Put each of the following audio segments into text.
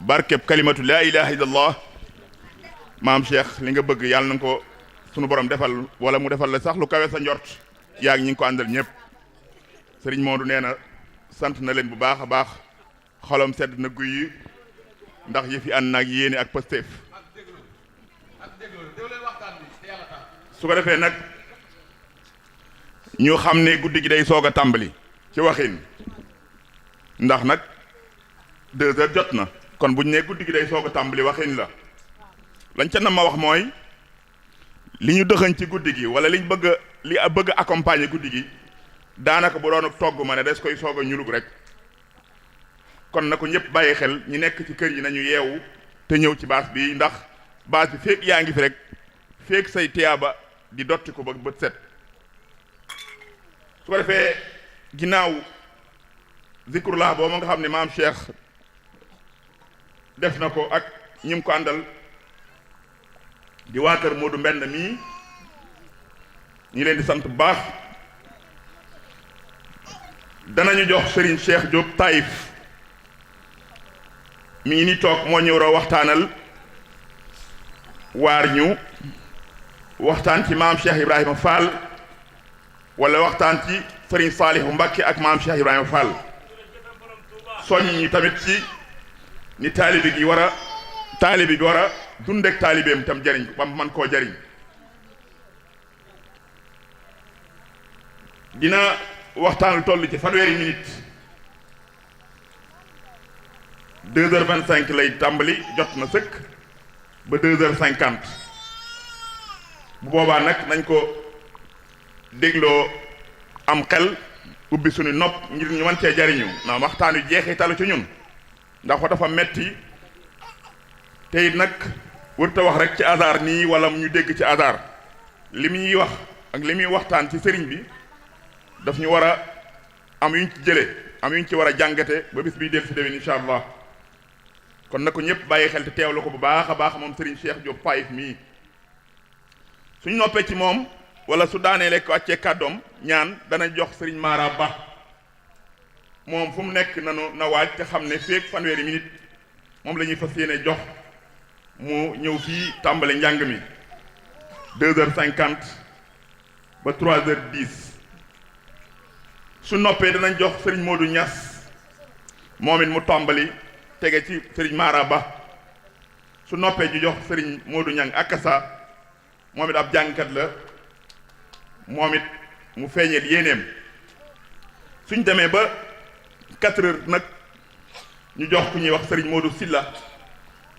barkeb kalimatu laa ilaha illallah maam Cheikh li nga bëgg yàlla na ko sunu borom defal wala mu defal la sax lu kawe sa njort yaa ngi ñi ngi ko àndal ñëpp sëriñ Modou nee na sant na leen bu baax a baax xolam sedd na guy yi ndax yëf yi ànd naag yéene ak Pastef su ko defee nag ñu xam ne guddi gi day soog a tàmbali ci waxin ndax nag 2 heures jot na kon buñ ne guddi gi day soog a tàmbali waxin la lañ ca na ma wax mooy li ñu dëxañ ci guddi gi wala liñ bëgg a accompagner guddi gi daanaka bu doon togg ma ne des koy soog a ñulug rek kon na ko ñëpp bàyyi xel ñi nekk ci kër yi nañu yeewu te ñëw ci baas bi ndax baas bi feek yaa ngi fi rek feek say tiyaaba di dotti ko ba bët set su ko defee ginnaaw zikrullah boobu nga xam ne maam Cheikh def na ko ak ñim ko àndal di waa kër Modou Mbend mii ñi leen di sant bu baax danañu jox Serigne Cheikh Diop Taïf mi ngi ni toog moo ñëw waxtaanal waar ñu waxtaan ci maam Cheikh Ibrahima Fall wala waxtaan ci Serigne Saliou Mbacké ak maam Cheikh Ibrahima Fall soññ ñi tamit ci ni taalibe bi war a dundek taalibeem tam jariñ ba man koo jariñ dina waxtaan toll ci fanweeri minute 2h25 lay tàmbali jot na sëkk ba 2h50 bu boobaa nag nañ ko dégloo am xel ubbi suñu nopp ngir ñu mën cee jariñu ndax waxtaan wi jeexitalu ci ñun ndax ko dafa metti te it nag wërta wax rek ci hasard nii wala ñu dégg ci hasard li muy wax ak li muy waxtaan ci sëriñ bi daf ñu war a am yuñ ci jële am yuñ ci war a jàngate ba bis biy del si déwén incha allah kon na ko ñëpp bàyyi xel te teewlu ko bu baax a baax moom Serigne Cheikh Diop Taïf mii suñ noppee ci moom wala su daanee lekk wàccee kàddoom ñaan dana jox Serigne Mara Ba moom fu mu nekk na waaj te xam ne feek fanweeri minute moom la ñuy fas yéene jox mu ñëw fii tàmbale njàng mi 2h50 ba 3h10 su noppee danañ jox Serigne Modou Niass moom it mu tàmbali tege ci Serigne Mara Ba su noppee ju jox Serigne Modou Niang Akassa moom it ab jàngkat la moom it mu feeñeel yéeneem suñ demee ba 4h nag ñu jox ku ñuy wax Serigne Modou Silla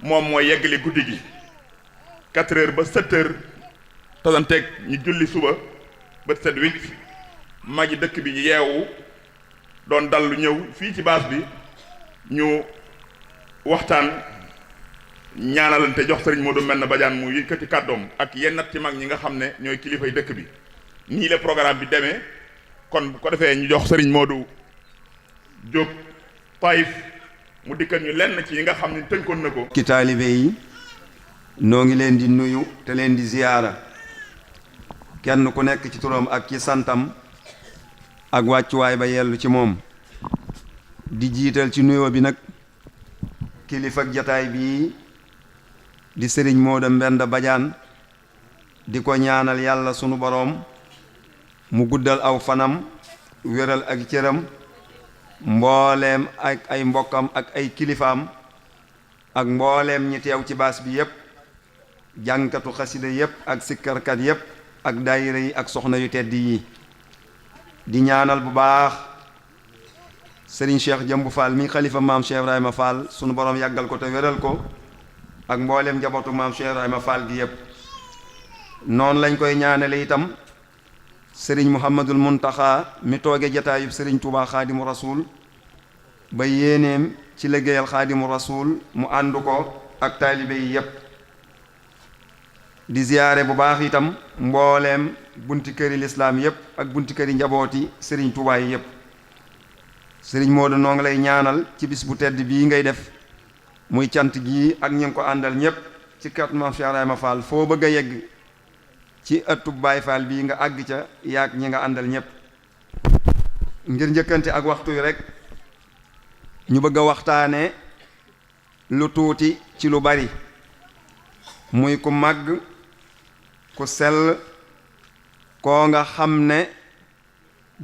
moom mooy yeggali guddi gi 4h ba 7h tasanteeg ñu julli suba ba 7-8 magi dëkk bi yeewu doon dal lu ñëw fii ci baas bi ñu waxtaan ñaanalante jox Serigne Modou Mbend Badiane mu yëkkati kàddoom ak yennat ci mag ñi nga xam ne ñooy kilifay dëkk bi nii la programme bi demee kon bu ko defee ñu jox Serigne Modou Diop Taïf mu dikkat ñu lenn ci yi nga xam ne tënkoon na ko. ki taalibe yi noo ngi leen di nuyu te leen di ziyaara kenn ku nekk ci turam ak ci santam ak wàccuwaay ba yellu ci moom di jiital ci nuyoo bi nag kilifa ak jataay bii di Serigne Modou Mbend Badiane di ko ñaanal yàlla sunu boroom mu guddal aw fanam wéral ak cëram mbooleem ak ay mbokkam ak ay kilifaam ak mbooleem ñi teew ci baas bi yépp jàngkatu xasida yépp ak sikkarkat yépp ak daayira yi ak soxna yu tedd yi di ñaanal bu baax Serigne Cheikh Jëmbu Fall mi xalifa maam Cheikh Ibrahima Fall sunu borom yàggal ko te wéral ko ak mbooleem njabootu maam Cheikh Ibrahima Fall gi yépp noonu lañ koy ñaanale itam Serigne Mouhamadul Muntaxa mi tooge jataayub Serigne Touba Xaadimu Rasuul ba yéeneem ci liggéeyal Xaadimu Rasuul mu ànd ko ak taalibe yi yépp di ziyaare bu baax itam mbooleem bunti këri lislaam yépp ak bunti këri njabooti Serigne Touba yi yépp Serigne Modou noo ngi lay ñaanal ci bis bu tedd bii ngay def muy cant gii ak ñi ngi ko àndal ñépp ci kat Maam Cheikh Ibrahima Fall foo bëgg a yegg ci ëttub Baay Faal bii nga àgg ca yaag ñi nga àndal ñépp ngir njëkkante ak waxtu wi rek ñu bëgg a waxtaane lu tuuti ci lu bari muy ku màgg ku sell koo nga xam ne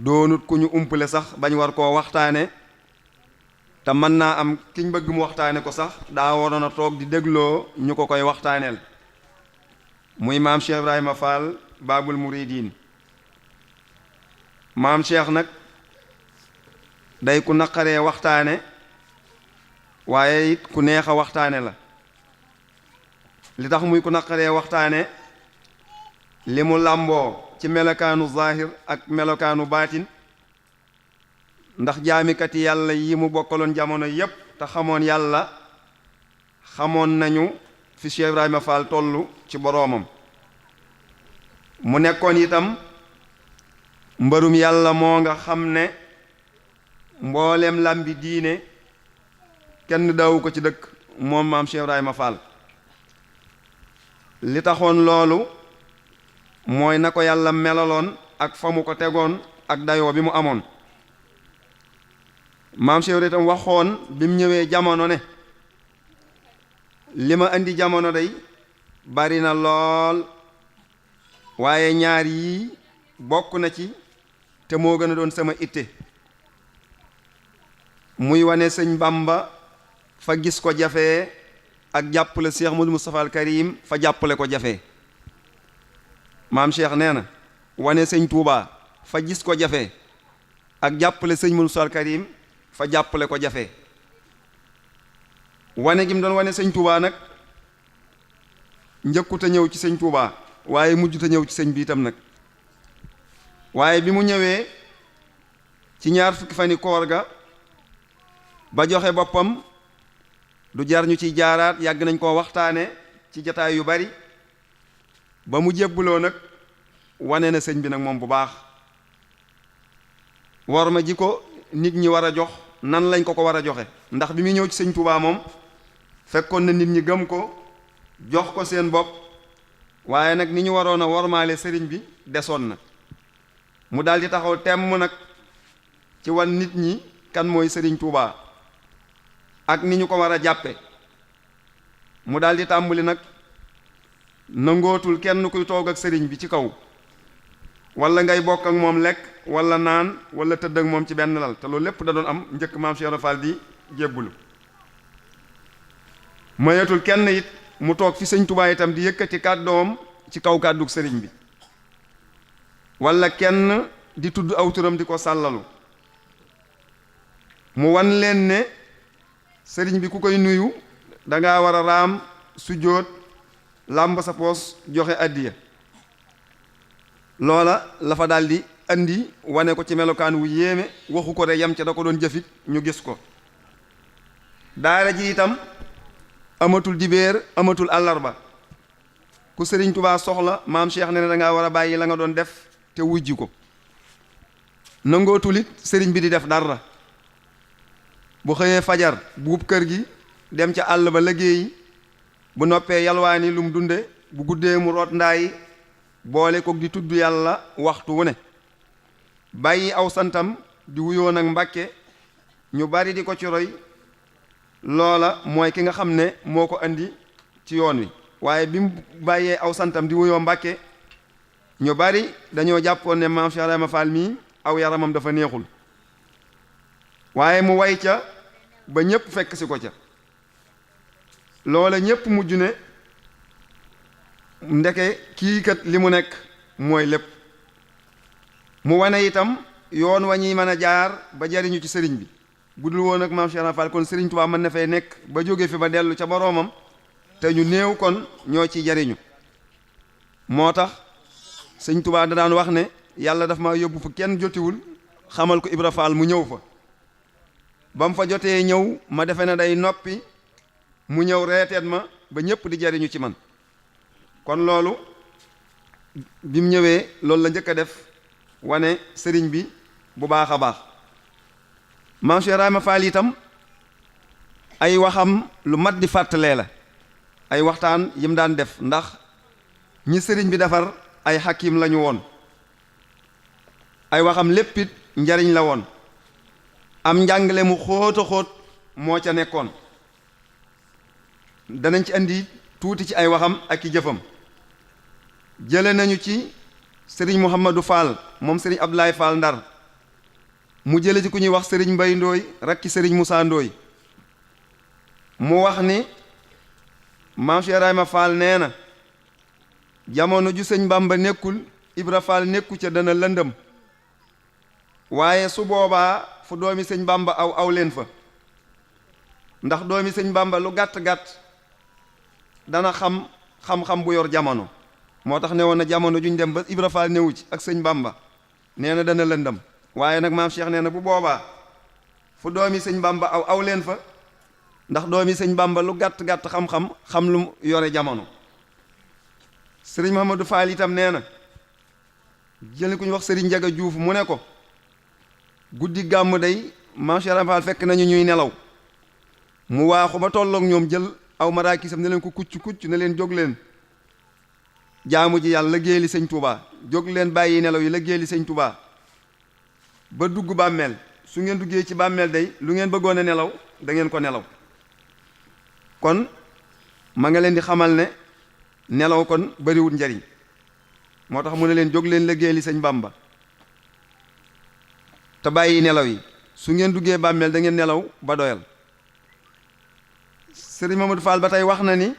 doonut ku ñu umpale sax bañ war koo waxtaane te mën naa am kiñ bëgg mu waxtaane ko sax daa waroon a toog di dégloo ñu ko koy waxtaaneel muy maam Cheikh Ibrahima Fall Baabul Muridiin maam Cheikh nag day ku naqaree waxtaane waaye it ku neex a waxtaane la li tax muy ku naqaree waxtaane li mu làmboo ci melokaanu zahir ak melokaanu baatin ndax jaamikati yàlla yi mu bokkaloon jamono yépp te xamoon yàlla xamoon nañu fi Cheikh Ibrahima Fall tollu ci boroomam mu nekkoon itam mbërum yàlla moo nga xam ne mboolem làmbi diine kenn daawu ko ci dëkk moom maam Cheikh Ibrahima Fall li taxoon loolu mooy na ko yàlla melaloon ak fa mu ko tegoon ak dayoo bi mu amoon maam Cheikh itam waxoon bi mu ñëwee jamono ne li ma indi jamono day bari na lool waaye ñaar yii bokk na ci te moo gën a doon sama itte muy wane sëñ Bamba fa gis ko jafee ak jàppale Cheikh Modou Moustapha al Karim fa jàppale ko jafee maam Cheikh nee na wane sëñ Touba fa gis ko jafee ak jàppale sëñ Modou Moustapha al Karim fa jàppale ko jafee wane gi mu doon wane sëñ Touba nag njëkkut a ñëw ci sëñ Touba waaye mujjut a ñëw ci sëñ bi itam nag waaye bi mu ñëwee ci ñaar fukki fani koor ga ba joxe boppam du jar ñu ciy jaaraat yàgg nañ koo waxtaane ci jataay yu bari ba mu jébbuloo nag wane na sëñ bi nag moom bu baax war ma ji ko nit ñi war a jox nan lañ ko war a joxe ndax bi muy ñëw ci sëñ Touba moom fekkoon na nit ñi gëm ko jox ko seen bopp waaye nag ni ñu waroon a wormaale sëriñ bi desoon na mu daldi taxaw temm nag ci wan nit ñi kan mooy sëriñ Touba ak ni ñu ko war a jàppe mu daldi tàmbali nag nangootul kenn kuy toog ak sëriñ bi ci kaw wala ngay bokk ak moom lekk wala naan wala tëdd ak moom ci benn lal te loolu lépp da doon am njëkk maam Cheikh Ibra Fall di jébbulu mayatul kenn it mu toog fi sëñ Touba itam di yëkkati kàddoom ci kaw kàddug sëriñ bi wala kenn di tudd aw turam di ko sàllalu mu wan leen ne sëriñ bi ku koy nuyu danga war a raam sujjóot làmb sa poos joxe addiya loola la fa daldi andi wane ko ci melokaan wu yéeme waxu ko de yam ca da ko doon jëfit ñu gis ko daara ji itam amatul dibéer amatul àllarba ku sëriñ Touba soxla maam Cheikh ne dangaa war a bàyyi la nga doon def te wujji ko nangootul it sëriñ bi di def dara bu xëyee fajar buub kër gi dem ca àll ba liggéeyi bu noppee yalwaani lu mu dunde bu guddee mu root ndaayi boole ko di tudd yàlla waxtu wu ne bàyyi aw santam di wuyoo nag Mbàkke ñu bari di ko ci roy loola mooy ki nga xam ne moo ko andi ci yoon wi waaye bi mu bàyyee aw santam di wuyoo Mbàkke ñu bari dañoo jàppoon ne maam Cheikh Ibrahima Fall mii aw yaramam dafa neexul waaye mu way ca ba ñépp fekk si ko ca loola ñépp mujj ne ndeke kii kat li mu nekk mooy lépp mu wane itam yoon wa ñuy mën a jaar ba jariñu ci sëriñ bi bu dul woon ak maam Cheikh Ibra Fall kon sëriñ Touba mën na fay nekk ba jóge fi ba dellu ca boroomam te ñu néew kon ñoo ci jariñu moo tax sëñ Touba da daan wax ne yàlla daf ma yóbbu fu kenn jotiwul xamal ko Ibra Fall mu ñëw fa ba mu fa jotee ñëw ma defe ne day noppi mu ñëw reeteet ma ba ñépp di jariñu ci man kon loolu bi mu ñëwee loolu la njëkk a def wane sëriñ bi bu baax a baax maam Cheikh Ibrahima Fall itam ay waxam lu mat di fàttalee la ay waxtaan yim daan def ndax ñi sëriñ bi defar ay xakim lañu woon ay waxam léppit njariñ la woon am njàngale mu xóot a xóot moo ca nekkoon danañ ci andi tuuti ci ay waxam ak i jëfam. jële nañu ci sëriñ Mouhamadou Fall moom sëriñ Abdoulaye Fall Ndar mu jële ci ku ñuy wax sëriñ Mbay Ndooy rakki sëriñ Moussa Ndooy mu wax ni maam Cheikh Ibrahima Fall nee na jamono ju sëñ Bamba nekkul Ibra Fall nekku ca dana lëndëm waaye su boobaa fu doomi sëñ Bamba aw leen fa ndax doomi sëñ Bamba lu gàtt-gàtt dana xam-xam bu yor jamono moo tax ne woon na jamono juñ dem ba Ibra Fall newu ci ak sëñ Bamba nee na dana lëndëm waaye nag maam Cheikh nee na bu boobaa fu doomi sëñ Bamba aw leen fa ndax doomi sëñ Bamba lu gàtt-gàtt xam lu yore jamono. sëriñ Mouhamadou Fall itam nee na jël ku ñu wax sëriñ Njaga Juuf mu ne ko guddi gàmm day maam Cheikh Fall fekk nañu ñuy nelaw mu waaxu ba tolloog ñoom jël aw maraakisam ne leen ko kucc ne leen jóg leen jaamu ji yàlla liggéeyali sëñ Touba jóg leen bàyyi nelaw yi liggéeyali sëñ Touba ba dugg bàmmeel su ngeen duggee ci bàmmeel day lu ngeen bëggoon a nelaw da ngeen ko nelaw kon ma nga leen di xamal ne nelaw kon bariwul njariñ moo tax mu ne leen jóg leen liggéeyali sëñ Bamba te bàyyi nelaw yi su ngeen duggee bàmmeel da ngeen nelaw ba doyal. sëriñ Mamadou Fall ba tey wax na ni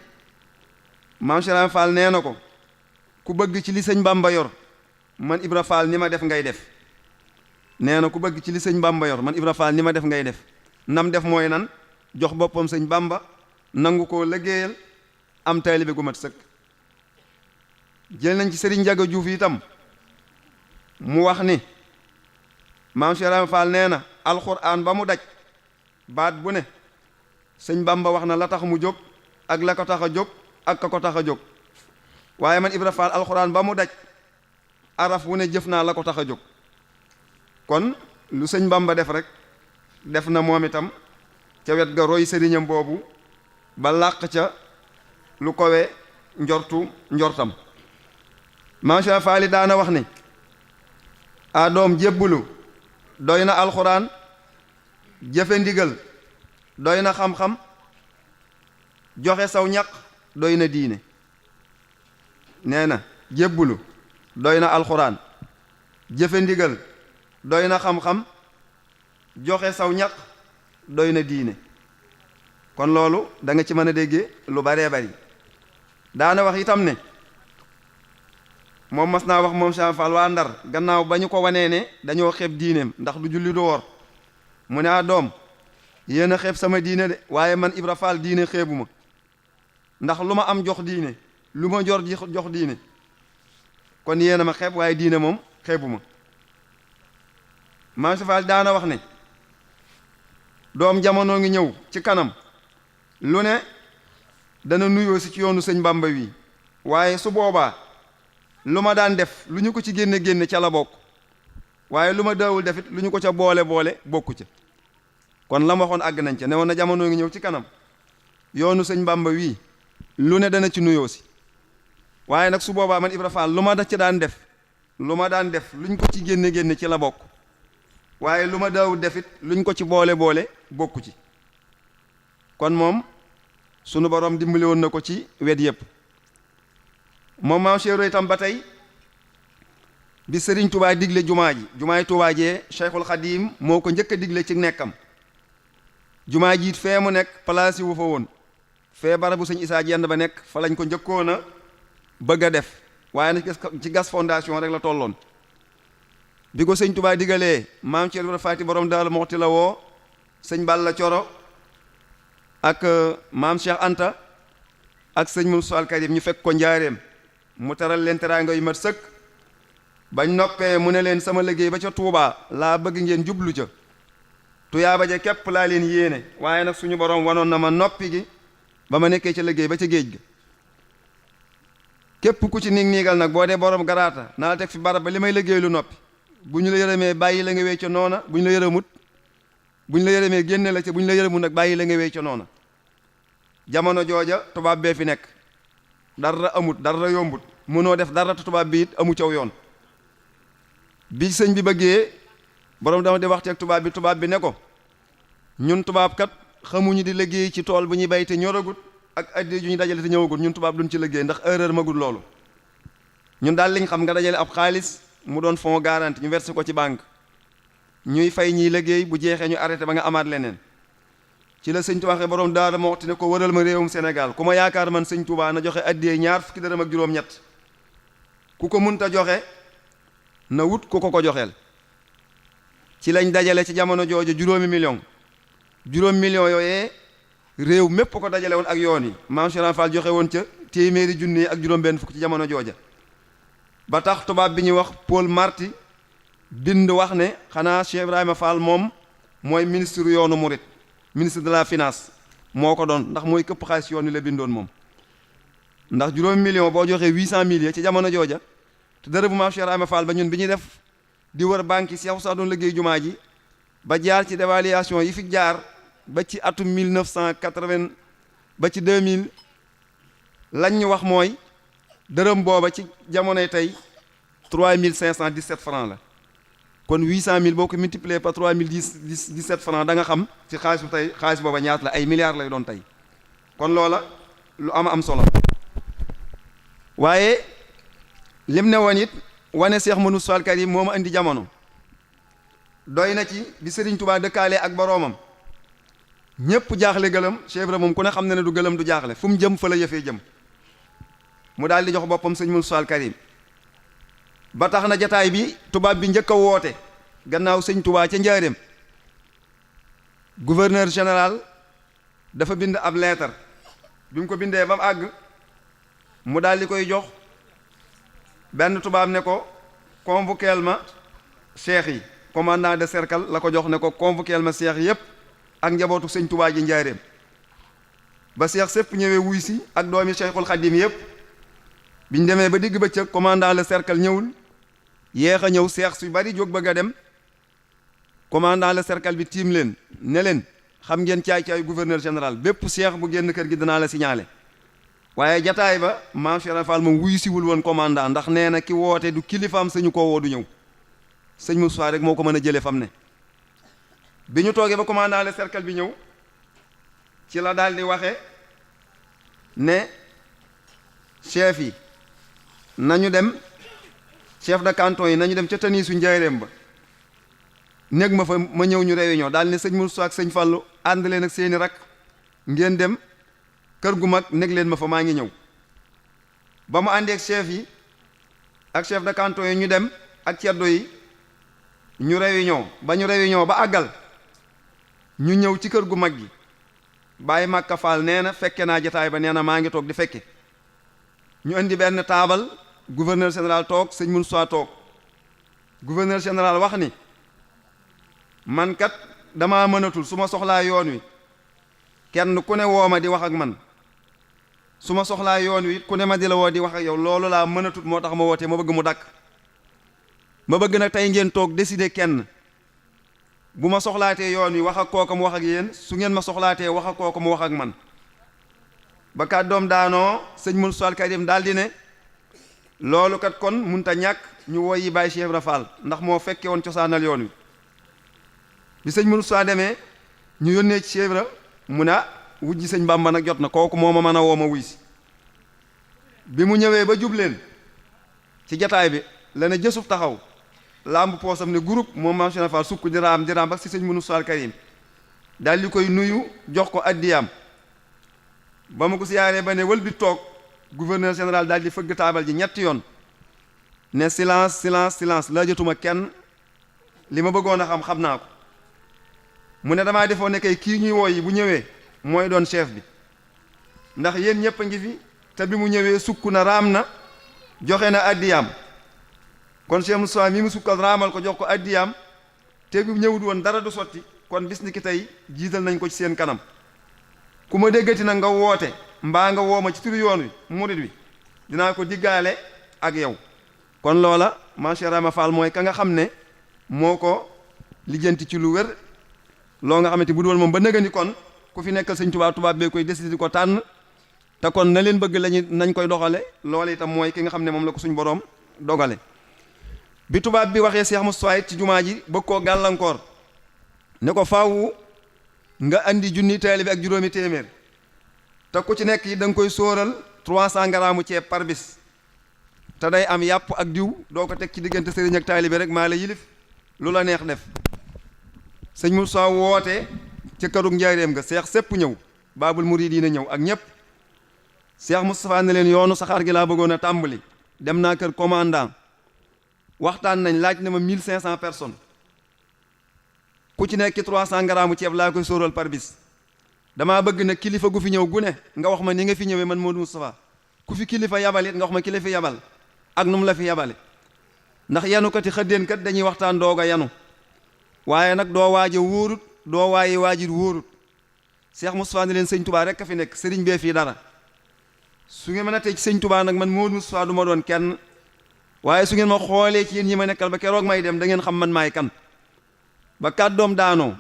maam Cheikh Fall nee na ko ku bëgg ci li sëñ Bamba yor man Ibra Fall ni ma def ngay def nee na ku bëgg ci li sëñ Bamba yor man Ibra Fall ni ma def ngay def nam def mooy nan jox boppam sëñ Bamba nangu koo liggéeyal am taalibe gu mat sëkk. jël nañ ci sëriñ Njaga Juuf itam mu wax ni maam Cheikh Fall nee na alxuraan ba mu daj baat bu ne sëñ Bamba wax na la tax mu jóg ak la ko tax a jóg ak ka ko tax a jóg waaye man Ibra Fall alxuraan ba mu daj araf wu ne jëf naa la ko tax a jóg kon lu sëñ Bamba def rek def na moom itam ca wet ga roy sëriñam boobu ba làq ca lu kowe njortam. maam Cheikh Fall daana wax ni a doom jébbulu doy na alxuraan jëfe ndigal doy na xam-xam joxe saw ñaq doy na diine. nee na jébbulu doy na alxuraan jëfe ndigal doy na xam-xam joxe saw ñaq doy na diine kon loolu da nga ci mën a déggee lu baree bari. daana wax itam ne moom mas naa wax moom Cheikh Fall waa Ndar gannaaw ba ñu ko wanee ne dañoo xeeb diineem ndax du julli du woor mu ne a doom yéen a xeeb sama diine de waaye man Ibra Fall diine xeebu ma ndax lu ma am jox diine lu ma jor jox diine kon yéen a ma xeeb waaye diine moom xeebu ma. maam Cheikh Fall daana wax ne doom jamono ngi ñëw ci kanam lu ne dana nuyoo si ci yoonu sëñ Bamba wi waaye su boobaa lu ma daan def lu ñu ko ci génne ca la bokk waaye lu ma daawul defit lu ñu ko ca boole bokku ca kon la ma waxoon àgg nañ ca ne woon na jamono ngi ñëw ci kanam yoonu sëñ Bamba wii lu ne dana ci nuyoo si waaye nag su boobaa man Ibra Fall lu ma da ci daan def lu ñu ko ci génne ci la bokk waaye lu ma daawul defit lu ñu ko ci boole bokku ci kon moom sunu borom dimbali woon na ko ci wet yépp. moom maam Cheikh itam ba tey bi Sëriñ Touba digle jumaay Touba jee Cheikhul Khadim moo ko njëkk a digle ci nekkam jumaa jiit fee mu nekk place wu fa woon fee barabu sëñ Isaa Jenn ba nekk fa lañ ko njëkkoon a bëgg a def waaye nag ci gas fondation rek la tolloon bi ko sëñ Touba digalee maam Cheikh Ibra Faati borom Daaru Muxti la woo sëñ Balla Coro ak maam Cheikh Anta ak sëñ Moussa Al Karim ñu fekk ko njaareem mu teral leen teraanga yu mat sëkk bañ noppee mu ne leen sama liggéey ba ca Touba laa bëgg ngeen jublu ca tuyaaba ja képp laa leen yéene waaye nag suñu borom wanoon na ma noppi gi ba ma nekkee ca liggéey ba ca géej ga képp ku ci niigal nag boo dee borom garaata naa la teg fi barab ba li may liggéey lu noppi bu ñu la yërëmee bàyyi la nga wéy ca noona bu ñu la yërëmut bu ñu la yërëmee génne la ca bu ñu la yërëmut nag bàyyi la nga wéy ca noona jamono jooja tubaab bee fi nekk dara amut dara yombut mënoo def dara te tubaab bi it amu caw yoon bi sëñ bi bëggee borom dama di waxteeg tubaab bi ne ko ñun tubaab kat xamuñu di liggéey ci tool bu ñuy bay te ñoragut ak addiya ju ñu dajale te ñëwagul ñun tubaab duñ ci liggéey ndax erreur magul loolu ñun daal liñ xam nga dajale ab xaalis mu doon fonds garanti ñu versé ko ci banque ñuy fay ñiy liggéey bu jeexee ñu arrêté ba nga amaat leneen ci la sëñ Tuubaa waxee borom Daaru Muxti ne ko wëral ma réewum Sénégal ku ma yaakaar man sëñ Tuubaa na joxe addiya ñaar fukki dërëm ak juróom-ñett ku ko munta joxe na wut ku ko joxeel ci lañ dajale ci jamono jooju juróomi million yooyee réew mépp ko dajale woon ak yoon yi Maam Cheikh Fall joxe woon ca téeméeri junni ak juróom-benn fukk ci jamono jooja ba tax tubaab bi ñuy wax Paul Marty bind wax ne xanaa Cheikh Ibrahima Fall moom mooy ministre yoonu murit ministre de la finance moo ko doon ndax mooy këpp xaalis yoon wi la bindoon moom ndax juróomi million boo joxee 800 000 ci jamono jooja te dara bu Maam Cheikh Ibrahima Fall ba ñun bi ñuy def di wër banque yi Cheikh sax doon liggéey jumaa ji ba jaar ci dévaluation yi fi jaar ba ci atum 1980 ba ci 2000 lañ ñu wax mooy dërëm booba ci jamonoy tey 3517 francs la kon 800 000 boo ko multiplier par 3017 francs da nga xam ci xaalis bu tey xaalis booba ñaata la ay milliards lay doon tey kon loola lu am solo waaye lim ne woon it wane Cheikh Mouhamadou Al Karim moo ma indi jamono doy na ci bi Serigne Touba dëkkaale ak boroomam ñëpp jaaxle gëlëm Cheikh Ibra moom ku ne xam ne du gëlëm du jaaxle fu mu jëm fa la yëfee jëm mu daal di jox boppam sëñ Mouhamadou Al Karim ba tax na jataay bi tubaab bi njëkk a woote gannaaw sëñ Touba ca njaareem gouverneur général dafa bind ab leetar bi mu ko bindee ba mu àgg mu daal di koy jox benn tubaab ne ko convoqueel ma cheikh yi commandant de cercle la ko jox ne ko convoqueel ma cheikh yépp ak njabootu sëñ Touba ji njaareem ba cheikh sépp ñëwee wuy si ak doomi Cheikhul Khadim yépp biñ demee ba digg bëccëg commandant le cercle ñëwul yéex a ñëw seex su bari jóg bëgg a dem commandant le cercle bi tiim leen ne leen xam ngeen caay-caay gouverneur général bépp seex bu génn kër gi danaa la signalé waaye jataay ba Maam Cheikh Fall moom wuyu siwul woon commandant ndax nee na ki woote du kilifaam sañu koo woo du ñëw sëñ Moussa rek moo ko mën a jëlee fam ne bi ñu toogee ba commandant le cercle bi ñëw ci la daal di waxe ne chef yi nañu dem chef de canton yi nañu dem ca taniisu njaareem ba néeg ma fa ma ñëw ñu réunion daal ne sëñ Moussa ak sëñ Fallu ànd leen ak seeni rak ngeen dem kër gu mag nekk leen ma fa maa ngi ñëw ba mu àndee ak chef yi ak chef de canton yi ñu dem ak ceddo yi ñu réunion ba ñu réunion ba àggal ñu ñëw ci kër gu mag gi Baye Makka Fall nee na fekke naa jataay ba nee na maa ngi toog di fekke ñu indi benn taabal gouverneur général toog sëñ Moussa toog gouverneur général wax ni man kat damaa mënatul su ma soxlaa yoon wi kenn ku ne woo ma di wax ak man su ma soxlaa yoon wi ku ne ma di la woo di wax ak yow loolu laa mënatut moo tax ma wootee ma bëgg mu dakk ma bëgg nag tey ngeen toog décider kenn bu ma soxlaatee yoon wi wax ak kooku mu wax ak yéen su ngeen ma soxlaatee wax ak kooku mu wax ak man ba kàddoom daanoo sëñ Moussa Al Karim daal di ne loolu kat kon munta ñàkk ñu woy yi Baye Cheikh Ibra Fall ndax moo fekke woon cosaanal yoon wi bi sëñ Moussa demee ñu yónnee ci Cheikh Ibra mu ne wujji sëñ Bàmba nag jot na kooku moo ma mën a woo ma wuy si bi mu ñëwee ba jubleen ci jataay bi la ne jësuf taxaw lamb poosam ne groupe moom Maam Cheikh Fall sukk di raam ba si sëñ Moussa Al Karim daal di koy nuyu jox ko addiyaam ba ma ko siyaaree ba ne wël bi toog gouverneur général daal di fëgg taabal ji ñetti yoon ne silence silence silence la jotuma kenn li ma bëggoon a xam naa ko mu ne damaa defoon ne kay kii ñuy woo yi bu ñëwee mooy doon chef bi ndax yéen ñëpp a ngi fi te bi mu ñëwee sukk na raam na joxe na addiyaam kon Cheikh Moussa mi mu sukkal raamal ko jox ko addiyaam te bi ñëwut woon dara du sotti kon bis ni ki tey jiital nañ ko ci seen kanam ku ma déggati nag nga woote mbaa nga woo ma ci turu yoon wi murid wi dinaa ko diggaale ak yow kon loola Maam Cheikh Ibrahima Fall mooy ka nga xam ne moo ko lijjanti ci lu wér loo nga xamante bu dul moom ba nëgëni kon ku fi nekkal sëñ tubaab bee koy décider di ko tànn te kon na leen bëgg lañu nañ koy doxale loolu itam mooy ki nga xam ne moom la ko suñ boroom dogale bi tubaab bi waxee Cheikh Moustapha ci jumaa ji bëgg koo gàllankoor ne ko faawu nga andi junni taalibe ak juróomi téeméer te ku ci nekk yi da nga koy sóoral 300 grammes ceeb par bis te day am yàpp ak diw doo ko teg ci diggante sëriñ ak taalibe rek maa la yilif lu la neex def sëñ Moussa woote ca kërug njaareem nga seex sépp ñëw baabul muridiina ñëw ak ñëpp seex Moustapha ne leen yoonu saxaar gi laa bëggoon a tàmbali dem naa kër commandant waxtaan nañ laaj na ma 1500 personnes ku ci nekk 300 grammes ceeb laa koy sóoral par bis damaa bëgg nag kilifa gu fi ñëw gu ne nga wax ma ni nga fi ñëwee man Modou Moustapha ku fi kilifa yabal it nga wax ma kilifa yabal ak nu mu la fi yabale ndax yanukati xëddeen kat dañuy waxtaan doog a yanu waaye nag doo waaje wóorut doo waaye waajit wóorut Cheikh Moustapha ne leen sëñ Touba rek a fi nekk sëriñ bee fii dara su ngeen mën a tey ci sëñ Touba nag man Modou Moustapha du ma doon kenn waaye su ngeen ma xoolee ci yéen ñi ma nekkal ba keroog may dem da ngeen xam man maay kan ba kàddoom daanoo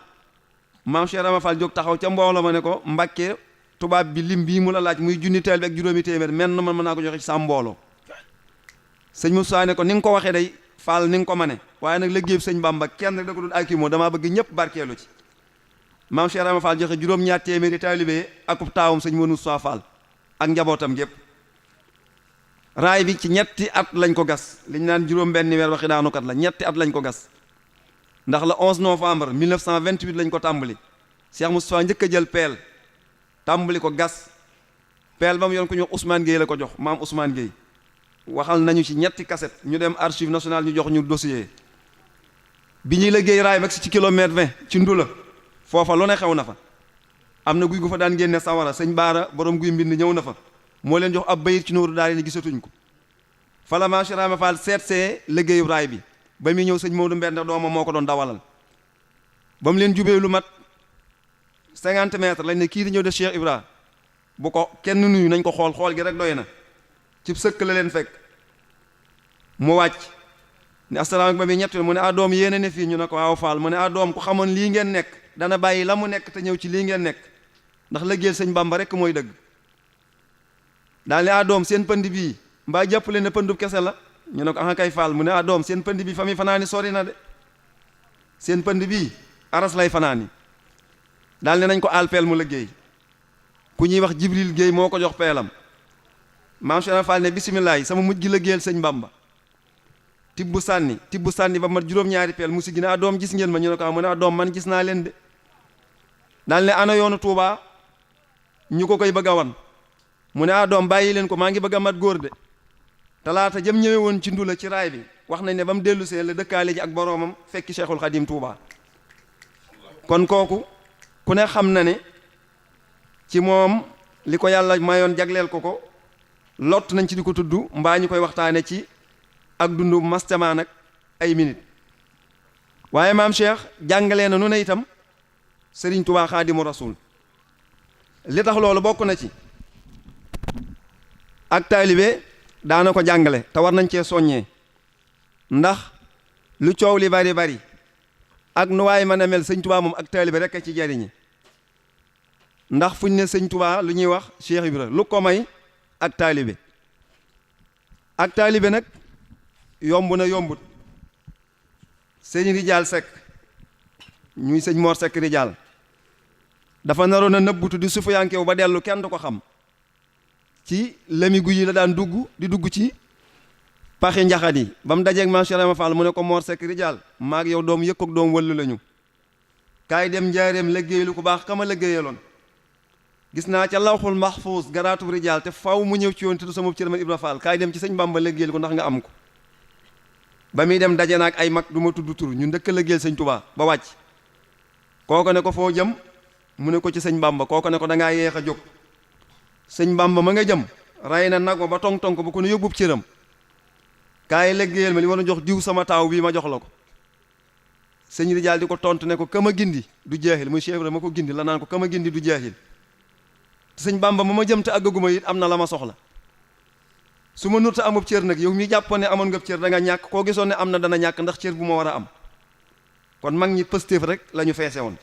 maam Cheikh Rama Fall jóg taxaw ca mbooloo ma ne ko Mbàkke tubaab bi lim bii mu la laaj muy junni teel bi ak juróomi téeméer men man mën naa ko joxe ci sa mbooloo sëñ Moussa ne ko ni nga ko waxee day Fall ni nga ko mane waaye nag liggéey bi sëñ Bamba kenn rek da ko dul aki moo damaa bëgg ñëpp barkeelu ci maam Cheikh Rama Fall joxe juróom-ñaar téeméeri taalibe akub taawam sëñ Moussa Fall ak njabootam gépp raay bi ci ñetti at lañ ko gas liñ naan juróom benn weer waxi daanukat la ñetti at lañ ko gas ndax le 11 novembre 1928 lañ ko tàmbali Cheikh Moustapha njëkk a jël peel tàmbali ko gas peel ba mu yoon ko ñu wax Ousmane Gueye la ko jox maam Ousmane Gueye waxal nañu ci ñetti cassette ñu dem archive nationale ñu jox ñu dossier bi ñuy liggéey raay mag si ci kilomètre 20 ci Ndula foofa lu ne xew na fa am na guy gu fa daan génne sawara sëñ Baara borom guy mbind ñëw na fa moo leen jox ab bayit ci nóoru daal ni gisatuñ ko fala maam Cheikh Rama Fall seet see liggéeyu raay bi ba muy ñëw sëñ Maodo Mbenda doomam moo ko doon dawalal ba mu leen jubee lu mat 50 mètres lañ ne kii di ñëw de Cheikh Ibra bu ko kenn nuyu nañ ko xool gi rek doy na ci sëkk la leen fekk mu wàcc ne asalaamaaleykum ba muy ñett mu ne ah doom yéen a ne fii ñu ne ko waaw Fall mu ne ah doom ku xamoon lii ngeen nekk dana bàyyi la mu nekk te ñëw ci lii ngeen nekk ndax liggéeyal sëñ Bamba rek mooy dëgg daal ne ah doom seen pënd bii mbaa jàppale ne pëndub kese la ñu ne ko ah kay Fall mu ne ah doom seen pënd bi fa mi fanaani sori na de seen pënd bii aras lay fanaani daal ne nañ ko aal peel mu liggéey ku ñuy wax Jibril Guèye moo ko jox peelam maam Cheikh Fall ne bisimilah sama mujj gi liggéeyal sëñ Bamba tibb sànni ba mat juróom-ñaari peel mu si gi ne ah doom gis ngeen ma ñu ne ko ah mu ne ah doom man gis naa leen de daal ne ana yoonu Touba ñu ko koy bëgg a wan mu ne ah doom bàyyi leen ko maa ngi bëgg a mat góor de talaata jëm ñëwee woon ci Ndula ci raay bi wax nañ ne ba mu dellu see la dëkkaale ji ak boroomam fekki Cheikhul Khadim Touba kon kooku ku ne xam na ne ci moom li ko yàlla mayoon jagleel ko lott nañ ci di ko tudd mbaa ñu koy waxtaane ci ak dundu mastamaan ak ay minute waaye maam Cheikh jàngalee na nu ne itam Serigne Touba Xaadimu Rasuul li tax loolu bokk na ci ak taalibe daana ko jàngale te war nañ cee soññee ndax lu coow li bari ak nu waay mën a mel sëñ Touba moom ak taalibe rek a ci jariñi ndax fuñ ne sëñ Touba lu ñuy wax Cheikh Ibra lu ko may ak taalibe nag yomb na yombut sëñ Rijaal Sekk ñuy sëñ Mor Sekk Rijaal dafa naroon a nëbbutu di suufiyankew ba dellu kenn du ko xam ci lami gu yi la daan dugg ci paxi njaxat yi ba mu dajeeg maam Cheikh Rama Fall mu ne ko Mor Sekk Rijaal maag yow doom yëkk ak doom wëllu lañu kaay dem njaareem liggéey lu ko baax kama liggéeyaloon gis naa ca lawxul mahfuus garaatu Rijaal te faw mu ñëw ci yoon te du sama cër man Ibra Fall kaay dem ci sëñ Bamba liggéeyal ko ndax nga am ko ba muy dem daje naag ay mag du ma tudd tur ñu ndëkk liggéeyal sëñ Touba ba wàcc kooko ne ko foo jëm mu ne ko ci sëñ Bamba kooko ne ko da ngaa yeex a jóg sëñ Bamba ma nga jëm ray na nag ma ba tong-tong ko ba ko ne yóbbub cëram kaay liggéeyal ma li ma la jox diw sama taaw bii ma jox la ko sëñ Rijaal di ko tontu ne ko kama gindi du jeexil muy Cheikh Ibra ma ko gindi la naan ko kama gindi du jeexil te sëñ Bamba ma jëm te àggaguma it am na la ma soxla su ma nurta amub cër nag yow mi jàppoon ne amoon nga cër da nga ñàkk koo gisoon ne am na dana ñàkk ndax cër bu ma war a am kon mag ñi pëstéef rek la ñu feese woon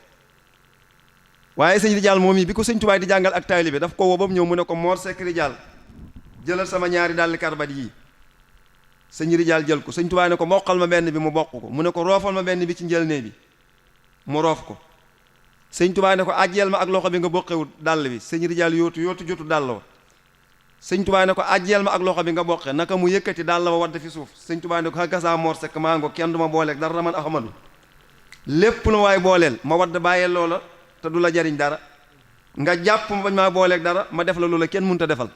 waaye sëñ Rijaal moom yi bi ko sëñ Tuubaa di jàngal ak taalibe daf ko woo ba mu ñëw mu ne ko Mor Sekk Rijaal jëlal sama ñaari dàlli karbat yii sëñ Rijaal jël ko sëñ Tuubaa ne ko boqal ma benn bi mu bokk ko mu ne ko roofal ma benn bi ci njëlnee bi mu roof ko sëñ Tuubaa ne ko ajjeel ma ak loxo bi nga boqewul dàll bi sëñ Rijaal yootu jotu dàll wa sëñ Tuubaa ne ko ajjeel ma ak loxo bi nga boqe naka mu yëkkati dàll wa wadd fi suuf sëñ Tuubaa ne ko xagasaa Mor Seck maa ngo kenn du ma booleeg dara man Ahmadu lépp lu waay booleel ma wadd bàyyee loola te du la jariñ dara nga jàpp ma bañ maa booleeg dara ma def la loola kenn mënut a defal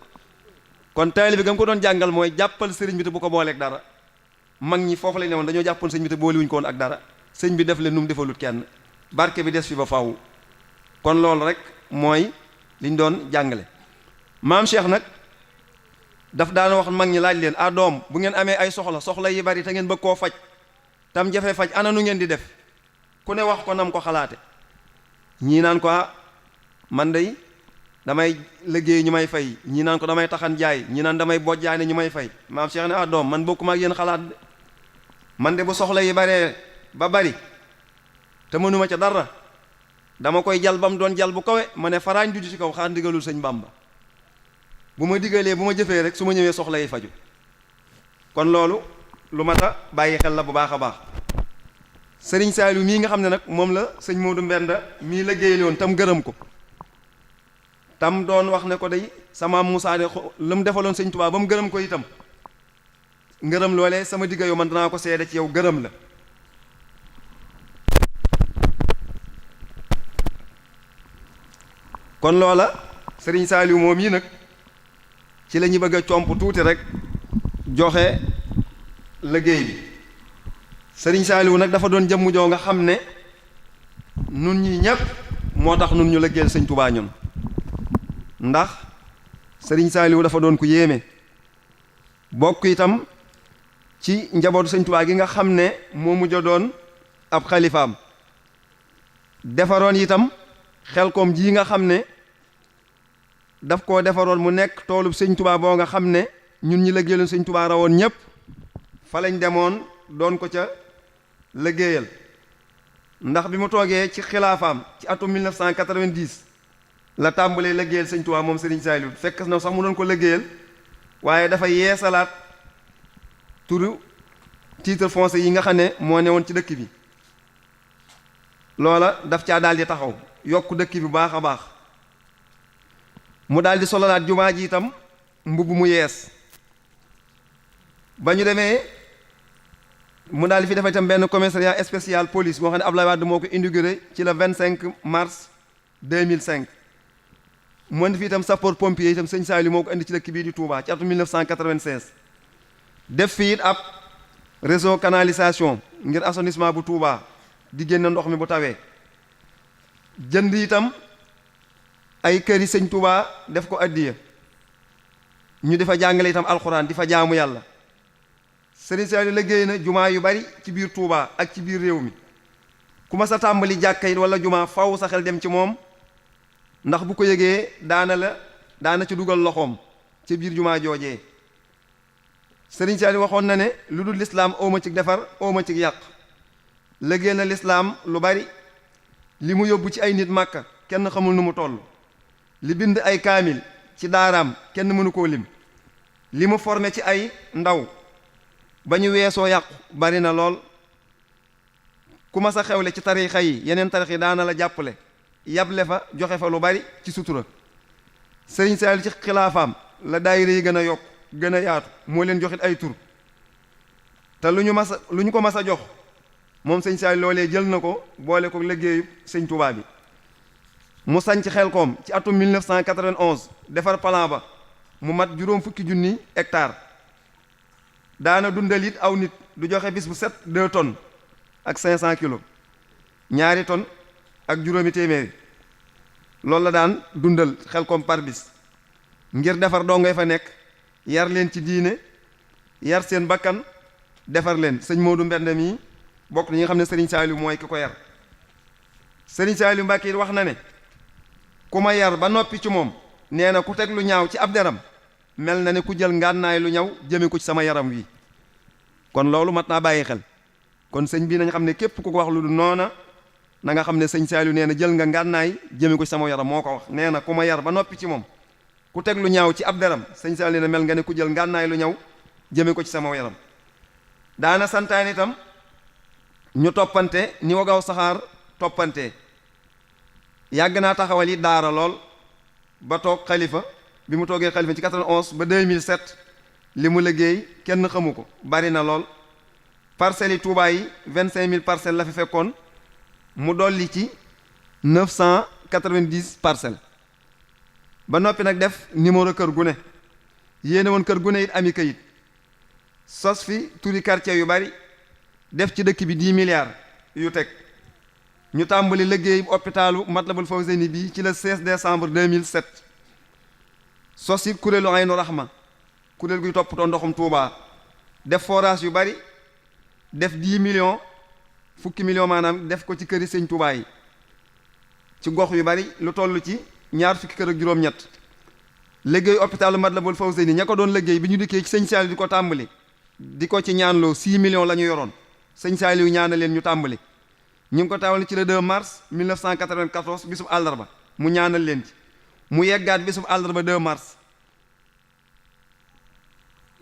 kon taalibe bi nga ko doon jàngal mooy jàppal sëriñ bi te bu ko booleeg dara mag ñi foofu lañ ne woon dañoo jàppoon sëñ bi te boolewuñ ko woon ak dara sëñ bi def leen nu mu defalut kenn barke bi des fi ba faaw kon loolu rek mooy liñ doon jàngale maam Cheikh nag daf daan wax mag ñi laaj leen ah doom bu ngeen amee ay soxla yi bari te ngeen bëgg koo faj tam jafe faj ana nu ngeen di def ku ne wax ko nam ko xalaate ñii naan ko man day damay liggéey ñu may fay ñii naan ko damay taxan jaay ñii naan damay bojjaane ñu may fay maam Cheikh ne doom man bokkuma ak yéen xalaat de man de bu soxla yi baree ba bari te mënuma ca dara dama koy jal ba mu doon jal bu kawe ma ne faraañ du ci kaw xaar ndigalul sëñ Bàmba bu ma digalee bu ma jëfee rek su ma ñëwee soxla yi faju kon loolu lu mat a bàyyi xel la bu baax a baax sëriñ Saliou mii nga xam ne nag moom la sëñ Modou Mbenda mii liggéeyal woon tam gërëm ko tam doon wax ne ko day sama Moussa de lu mu defaloon sëñ Tuubaa ba mu gërëm ko itam ngërëm loolee sama digga yow man danaa ko seede ci yow gërëm la kon loola sëriñ Saliou moom yi nag ci la ñu bëgg a comp tuuti rek joxe liggéey bi sëriñ Saliou nag dafa doon jëmm joo nga xam ne nun ñi ñépp moo tax nun ñu liggéeyal sëñ Tuubaa ñun ndax sëriñ Saliou dafa doon ku yéeme bokk itam ci njabootu sëñ Tuubaa gi nga xam ne moo mujj a doon ab xalifaam defaroon itam Xelkom ji nga xam ne daf koo defaroon mu nekk toolub sëñ Tuubaa boo nga xam ne ñun ñi liggéeyaloon sëñ Tuubaa rawoon ñépp fa lañ demoon doon ko ca liggéeyal ndax bi mu toogee ci xilaafaam ci atum 1990 la tàmbalee liggéeyal sëñ Tuubaa moom sëriñ Saliou fekk na sax mu doon ko liggéeyal waaye dafa yeesalaat turu titre foncier yi nga xam ne moo newoon ci dëkk bi loola daf caa daal di taxaw yokk dëkk bi bu baax a baax mu daal di sololaat jumaa ji itam mbubb mu yees ba ñu demee mu daal di fi defee itam benn commissariat spécial police boo xam ne Abdoulaye Wade moo ko inauguré ci le 25 mars 2005 mu indi fi itam sapeur pompier itam sëñ Saliou moo ko indi ci dëkk bii di Touba ci atum 1996 def fi it ab réseau canalisation ngir assainissement bu Touba di génn ndox mi bu tawee jënd itam ay kër yi sëñ Touba def ko addiya ñu di fa jàngale itam alxuraan di fa jaamu yàlla sëriñ Saliou liggéey na jumaa yu bari ci biir Touba ak ci biir réew mi ku ma sa tàmbali jàkka yi wala jumaa faw sa xel dem ci moom ndax bu ko yëgee daana ci dugal loxoom ci biir jumaa joojee sëriñ Saliou waxoon na ne lu dul lislaam ooma ci defar ooma ci yàq liggéey na lislaam lu bari li mu yóbbu ci ay nit Màkka kenn xamul nu mu toll li bind ay kaamil ci daaraam kenn mënu koo lim li mu formé ci ay ndaw ba ñu weesoo yàqu bari na lool ku ma sa xewle ci tariixa yi yeneen tarix yi daana la jàppale yable fa joxe fa lu bari ci sutura sëriñ Saliou ci xilaafaam la daayira yi gën a yokk gën a yaatu moo leen joxit ay tur te lu ñu ko mas a jox moom sëñ Saliou loolee jël na ko boole ko liggéeyu sëñ Touba bi mu sanc Xelkom ci atum 1991 defar plan ba mu mat juróom fukki junni hectare daana dundal it aw nit du joxe bis bu set 2 tonnes ak 500 kilos 2 tonnes ak juróomi téeméeri loolu la daan dundal Xelkom par bis ngir defar doo ngay fa nekk yar leen ci diine yar seen bakkan defar leen sëñ Modou Mbenda mii bokk na ñi nga xam ne sëriñ Saliou mooy ki ko yar sëriñ Saliou Mbàkke it wax na ne ku ma yar ba noppi ci moom nee na ku teg lu ñaaw ci ab deram mel na ne ku jël ngànnaay lu ñaw jëme ko ci sama yaram wi kon loolu mat naa bàyyi xel kon sëñ bi nañ xam ne képp ku ko wax lu du noona na nga xam ne sëñ Saliou nee na jël nga ngànnaay jëme ko ci sama yaram moo ko wax nee na ku ma yar ba noppi ci moom ku teg lu ñaaw ci ab deram sëñ Saliou nee na mel nga ne ku jël ngànnaay lu ñaw jëme ko ci sama yaram daana santaane itam ñu toppante ni wagaw saxaar toppante yàgg naa taxawal yi daara lool ba toog xalifa bi mu toogee xalifa ci 91 ba 2007 li mu liggéey kenn xamu ko bari na lool parcelles yi Touba yi 25000 parcelles la fi fekkoon mu dolli ci 990 parcelles ba noppi nag def numéro kër gu ne yéene woon kër gu ne it ami kayit sos fi turi quartier yu bari def ci dëkk bi 10 milliards yu teg ñu tàmbali liggéey hôpitalu Matlabul Fawzeyni bi ci le 16 décembre 2007 sos it kuréelu Aynu Rahma kuréel guy toppatoo ndoxum Touba def forage yu bari def 10 millions fukki millions maanaam def ko ci këri sëñ Touba yi ci gox yu bari lu toll ci ñaar fukki kër ak juróom-ñett liggéey hôpitalu Matlabul Fawzeyni ña ko doon liggéey bi ñu dikkee ci sëñ Saliou di ko tàmbali di ko ci ñaanloo 6 millions la ñu yoroon sëñ Saliou ñaana leen ñu tàmbali ñu ngi ko tàmbali ci le 2 mars 1994 bisub àllarba mu ñaanal leen ci mu yeggaat bisub àllarba 2 mars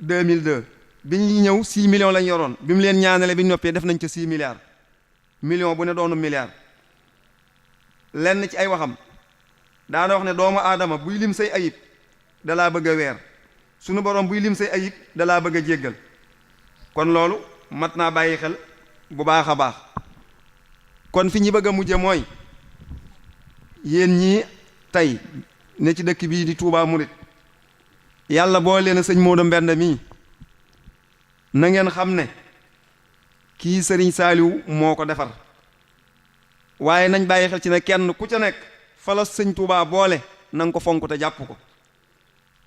2002 bi ñu ñëw 6 millions lañ yoroon bi mu leen ñaanale bi ñu noppee def nañ ca 6 milliards million bu ne doonu milliard lenn ci ay waxam daana wax ne doomu aadama buy lim say ayib dalaa bëgg a weer sunu borom buy lim say ayib dalaa bëgg a jéggal kon loolu mat naa bàyyi xel bu baax a baax kon fi ñi bëgg a mujje mooy yéen ñii tey ne ci dëkk bii di Touba Murit yàlla boo leen a sëñ Modou Mbenda mii na ngeen xam ne kii sëriñ Saaliw moo ko defar waaye nañ bàyyi xel ci ne kenn ku ca nekk fala sëñ Touba boole na nga ko fonk te jàpp ko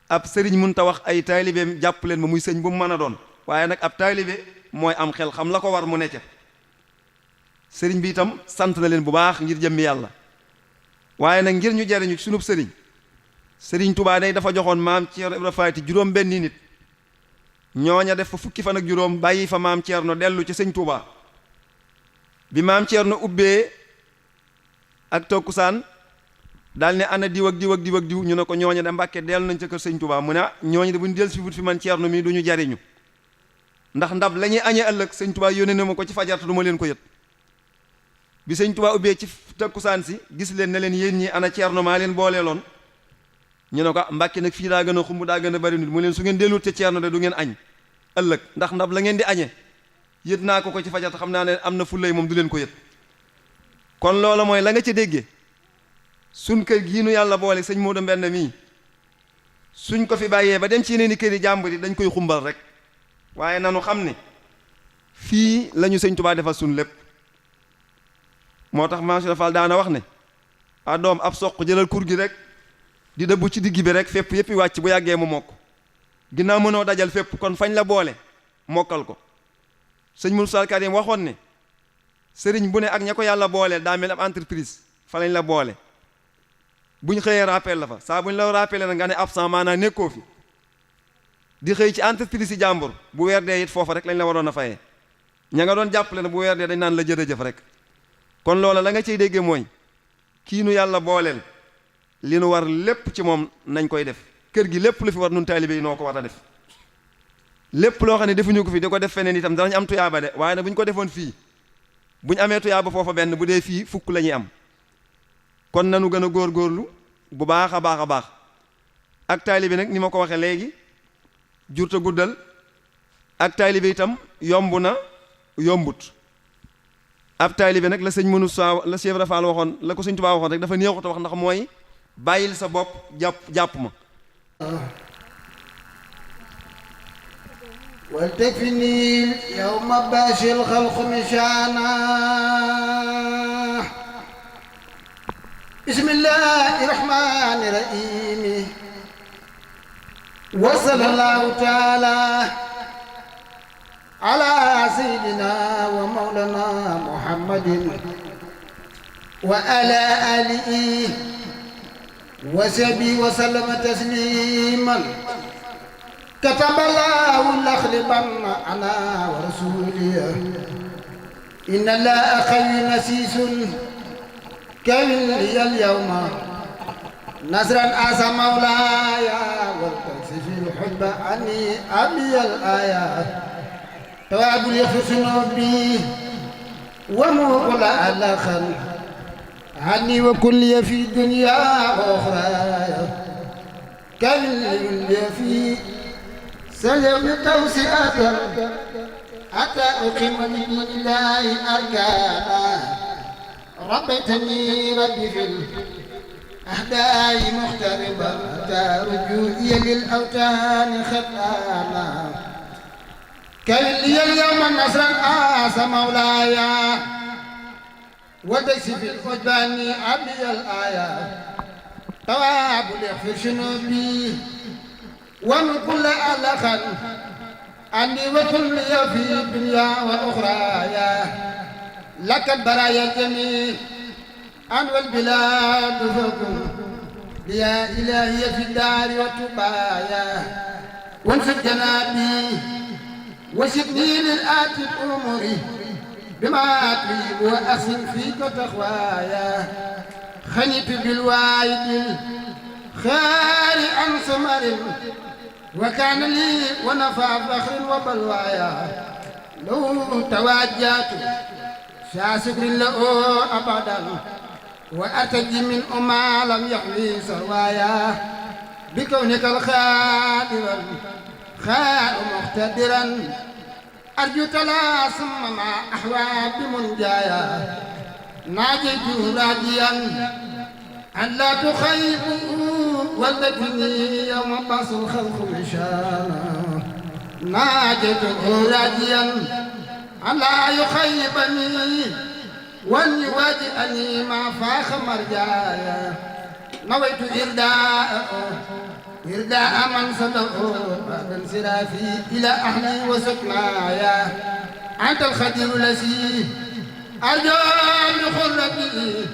ab sëriñ mun ta wax ay taalibeem jàpp leen ma muy sëñ bu mu mën a doon waaye nag ab taalibe mooy am xel xam la ko war mu ne ca sëriñ bi itam sant na leen bu baax ngir jëmmi yàlla waaye nag ngir ñu jariñu sunub sëriñ Touba day dafa joxoon maam Ceerno Ibra Faati juróom benni nit ñooña def fa fukki fan ak juróom bàyyi fa maam Ceerno dellu ci sëñ Touba bi maam Ceerno ubbee ak tokkusaan daal ne ana diw ak diw ak diw ak diw ñu ne ko ñooña de Mbàkke dellu nañ ca kër sëñ Touba mu ne ñooñu de bu ñu del si wut fi man Ceerno mii du ñu jariñu ndax ndab la ñuy añee ëllëg sëñ Touba yónnee na ma ko ci fajartu du ma leen ko yët bi sëñ Touba ubbee ci takkusaan si gis leen ne leen yéen ñi ana Ceerno maa leen booleeloon ñu ne ko Mbàkke nag fii daa gën a xumb daa gën a bari nit mu leen su ngeen delluwut ca Ceerno de du ngeen añ ëllëg ndax ndab la ngeen di añee yët naa ko ci fajartu xam naa ne am na fullay moom du leen ko yët kon loola mooy la nga ca déggee suñ kër gii nu yàlla boole sëñ Modou Mbenda mii suñ ko fi bàyyee ba dem ci yeneen i kër yi jàmbur yi dañ koy xumbal rek waaye nanu xam ne fii la ñu sëñ Touba defal suñ lépp moo tax Mansour Fall daana wax ne a doom ab soq jëlal kur gi rek di dëbbu ci digg bi rek fépp yëpp wàcc bu yàggee mu mokk ginnaaw mënoo dajal fépp kon fañ la boole mokkal ko sëñ Moussa Karim waxoon ne sëriñ bu ne ak ña ko yàlla booleel daa mel ab entreprise fa lañ la boole buñ xëyee rappel la fa saa buñ la rappelé na nga ne absent maanaam nekkoo fi di xëy ci entreprise yi jàmbur bu weer dee it foofa rek lañ la waroon a fayee ña nga doon jàppale na bu weer dee dañ naan la jërëjëf rek kon loola la nga ciy déggee mooy kii nu yàlla booleel li nu war lépp ci moom nañ koy def kër gi lépp lu fi war nun taalibe yi noo ko war a def lépp loo xam ne defuñu ko fi di ko def feneen itam danañ am tuyaaba de waaye nag bu ñu ko defoon fii bu ñu amee tuyaaba foofa benn bu dee fii fukk la ñuy am kon nanu gën a góorgóorlu bu baax a baax a baax ak taalibe nag ni ma ko waxee léegi jurta guddal ak taalibe itam yomb na yombut ab taalibe nag la sëñ mënu sa la Cheikh Ibra Fall waxoon la ko sëñ Tuubaa waxoon rek dafa neexut a wax ndax mooy bàyyil sa bopp jàpp ma wal takfini yawma bashil xalq mishana bismillahi rahmani rahim wa sallallahu taala ala sayyidina wa mawlana muhammadin wa ala alihi wa sahbihi wa sallama tasliman كتب الله لأغلبن أنا ورسولي إن الله أخي نسيس كمن لي اليوم نصرا أسى مولاي والتكسف الحب عني أبي الآيات تواب يخص نوبي وموقل ألخا عني وكل في دنيا وأخرى كل في سلم توسئة حتى أقيم بدين الله أركانا ربيتني ربي في الأهداء مغتربا رجوعي للأوتان خطانا كي لي اليوم نصرا آس مولاي وديس في الخدبان أبلي الآية تواب ليغفر شنوبي ومن كل ألخا عني وكل في الدنيا والأخرى لك البرايا الجميع أن والبلاد فكن يا إلهي في الدار والتبايا وانفق جنابي وسقني للآتي الأمور بما أطيب وأحسن فيك تخوايا خنيت بالوايد خاري عن ثمر وكان لي ونفع فخر وبلوايا لو تواجهت شاسكر له أبدا وأرتجي من ما لم يحوي سوايا بكونك الخادر خاء مقتدرا أرجو تلاسم مع أحواب منجايا ناجيت راجيا أن لا تخيبوا ولدتني يوم باص الخلق مشانا ناجيت راجيا أن لا يخيبني وأن يواجئني ما فاخ مرجايا نويت إرداء من صدقوا بعد انصرافي إلى أهلي وسكنايا أنت الخدير الذي أرجو لخلتي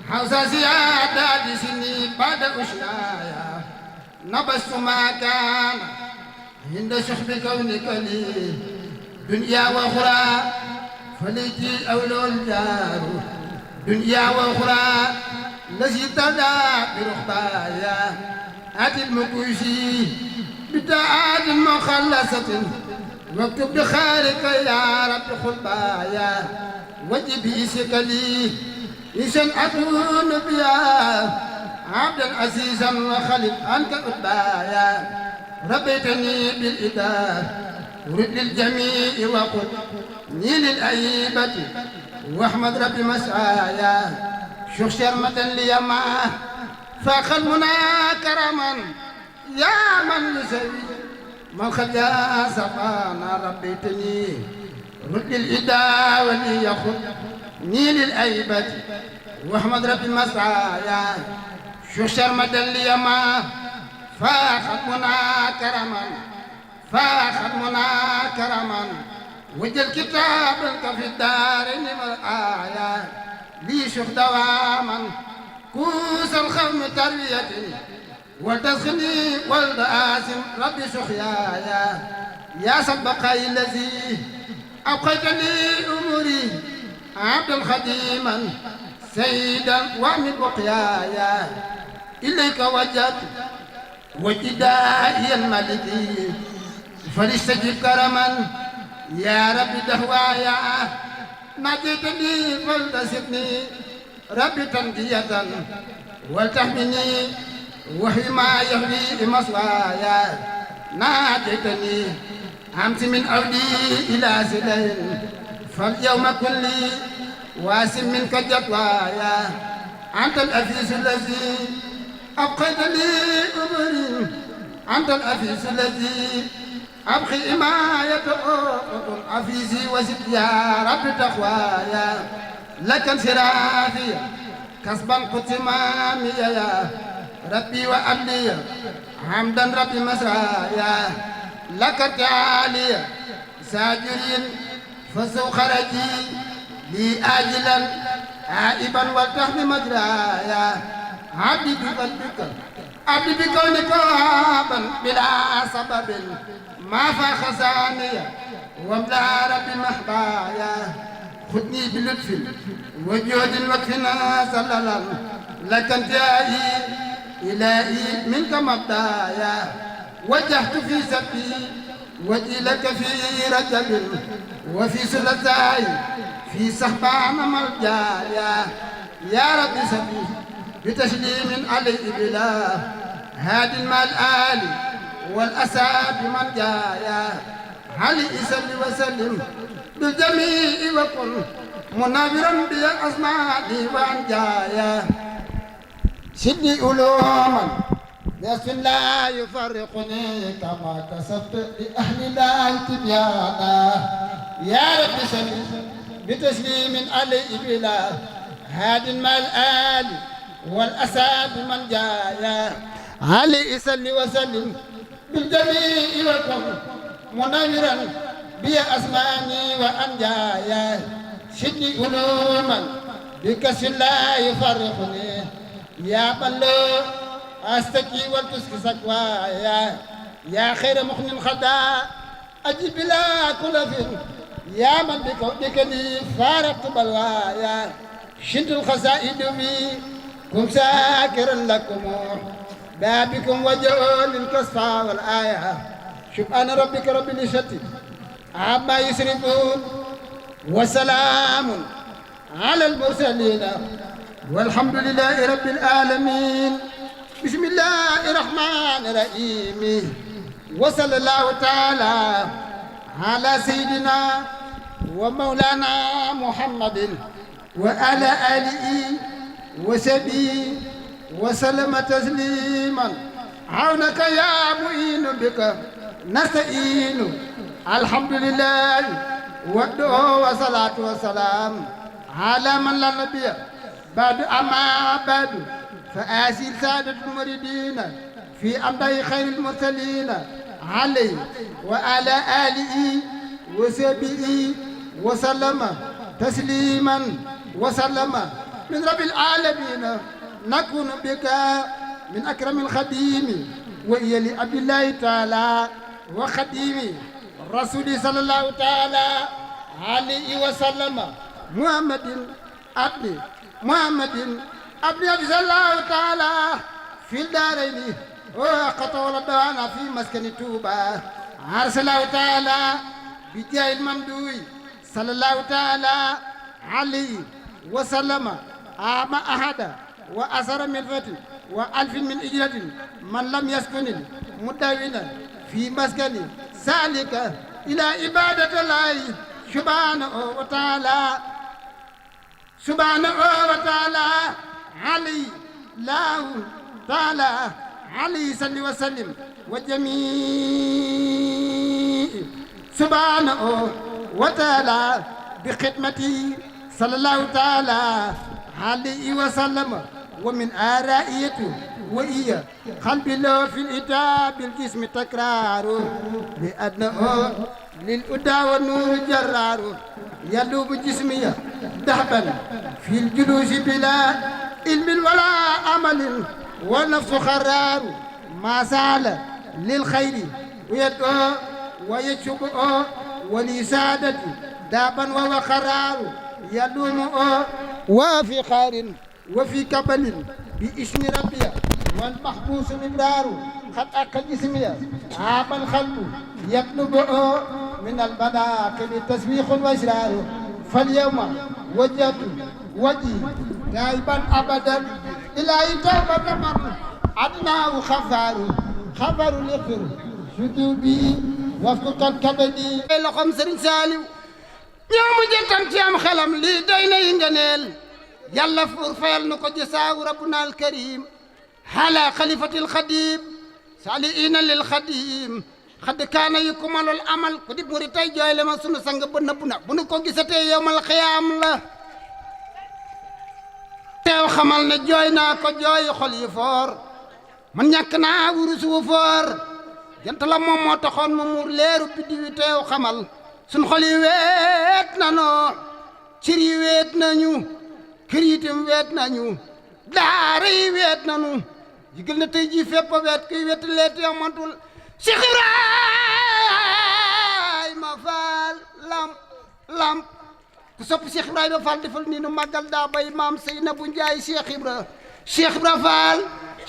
حوز زيادة سني بعد أشنايا نبست ما كان عند شحب كونك لي دنيا وأخرى فليتي أولو الجار دنيا وأخرى الذي تدعى برخبايا أتي المكوشي بتاعات مخلصة واكتب بخارك يا رب خلبايا وجب إسكالي إسن أكون بيا عبدا عزيزا وخلد عنك أتبايا ربيتني بالإداء ورد للجميع وقل نيل الأيبة واحمد ربي مسعايا شوف شرمة ليما فاخ المنى كرما يا من يسوي من خلى سقانا ربيتني رد الإداء وليخذ نيل الأيبة واحمد ربي مسعايا شوف شرمة ليما فاخ المنى كرما فاخ المنى كرما وجل كتابك في الدارين والآيات لي شوف دواما كوس الخوم تربية وتسخني والباسم ربي سخيايا يا سبقي الذي أبقيتني أموري عبدا خديما سيدا ومن بقيايا إليك وجدت وجدائي الملكي فليستجب كرما يا ربي دهوايا نجيتني فلتسقني ربي تنجية ولتحمني وحي ما يهوي مصوايا ناجيتني أمس من أودي إلى سلين فاليوم كلي واسم منك جدوايا أنت الأفيس الذي أبقيت لي أمري أنت الأفيس الذي أبقي إماية أفيسي وزد يا رب تقوايا لك انصرافي كسبا قتمامي يا ربي وأبلي حمدا ربي مسرايا لك تعالي ساجرين فسو خرجي لي آجلا عائبا والتحمي مجرايا عبدي بقلبك عبدي بكونك وهابا بلا سبب ما فخزاني واملا ربي محبايا خذني بلطف وجود وكفنا سللا لك انتهائي إلهي منك مبدايا وجهت في سبي وجهي لك في رجب وفي سلساي في سحبان ملجايا يا رب سبي بتسليم عليه بلا هادي مع الآل والأسى بمن جايا هل يسلم وسلم بالجميع وكن مناورا بأسمائي وأن جايا سدني علوما بسم لا يفرقني كما كسبت لأهل الله تبيانا يا رب سلم بتسليم عليه بلا هاد مع الآل والأسى بمن جايا علي سل وسلم بالجميع وكن منورا بي أسماني وأنجايا شدي علوما بكس لا يفرقني يا بلو أستكي والتسكي سكوايا يا خير مخن خدا أجب بلا كلف يا من بك لي فارقت بلوايا شد الخزائن بي كن ساكرا لكم بابكم وجه للكسفى والآية سبحان ربك رب العزة عما يسرفون وسلام على المرسلين والحمد لله رب العالمين بسم الله الرحمن الرحيم وصلى الله تعالى على سيدنا ومولانا محمد وعلى آله وصحبه وسلم تسليما عونك يا معين بك نستعين الحمد لله والدعاء والصلاة والسلام على من لا نبي بعد أما بعد فآسي سادة المريدين في أمضي خير المرسلين عليه وعلى آله وصحبه وسلم تسليما وسلم من رب العالمين نكون بك من أكرم الخديم وإيا لعبد الله تعالى وخديم الرسول صلى الله تعالى عليه وسلم محمد عبد صلى الله تعالى في الدارين وقت ولدوانا في مسكن توبة أرسل الله تعالى بجاه الممدوي صلى الله تعالى عليه وسلم أما أحد وأسر من فتن وألف من إجرة من لم يسكن مدونة في مسكن سالك إلى عبادة الله سبحانه وتعالى علي الله تعالى عليه صلى وسلم وجميع سبحانه وتعالى بخدمتي صلى الله تعالى عليه وسلم ومن آرائيته وإيا قلب له في الإتاب بالجسم تكرار بأدنه للأدى والنور جرار يلوب جسمي ذهبا في الجلوس بلا علم ولا عمل والنفس خرار ما سال للخير ويدعو ويشبه ولسادة دابا وهو خرار يلوم وفي خار وفي كبل باسم ربي والمحبوس مقدار قد أكل جسمي عاب الخلق يطلب من المناقب تسبيح وإسرار فاليوم وجهت وجهي تائبا أبدا إلى توبة من أدناه خبر اليقر سجوبي وفق كبدي لخم سرين سالم يوم جتم تيام خلم لي دينا ينجنيل يلا فور فيل نكو جساو ربنا الكريم على خليفة الخديم سالئين للخديم خد كان يكمل العمل كدي مريتاي جوي لما سونو سانغ بن بنا بنو كو غيساتي يوم القيام لا teew xamal ne jooy naa ko jooy xol yi foor man ñàkk naa wurus wu foor jant la moom moo taxoon mu muur leeru biddi wi teew xamal suñ xol yi weet nanoo cir yi weet nañu kër yi tam weet nañu daara yi weet nañu jigal na tey jii fépp a weet kuy wet leet yow mantul Cheikh Ibrahima Fall lamp ku sopp Cheikh Ibrahima Fall defal nii nu màggal daa bay maam Seynabou Ndiaye Cheikh Ibra Fall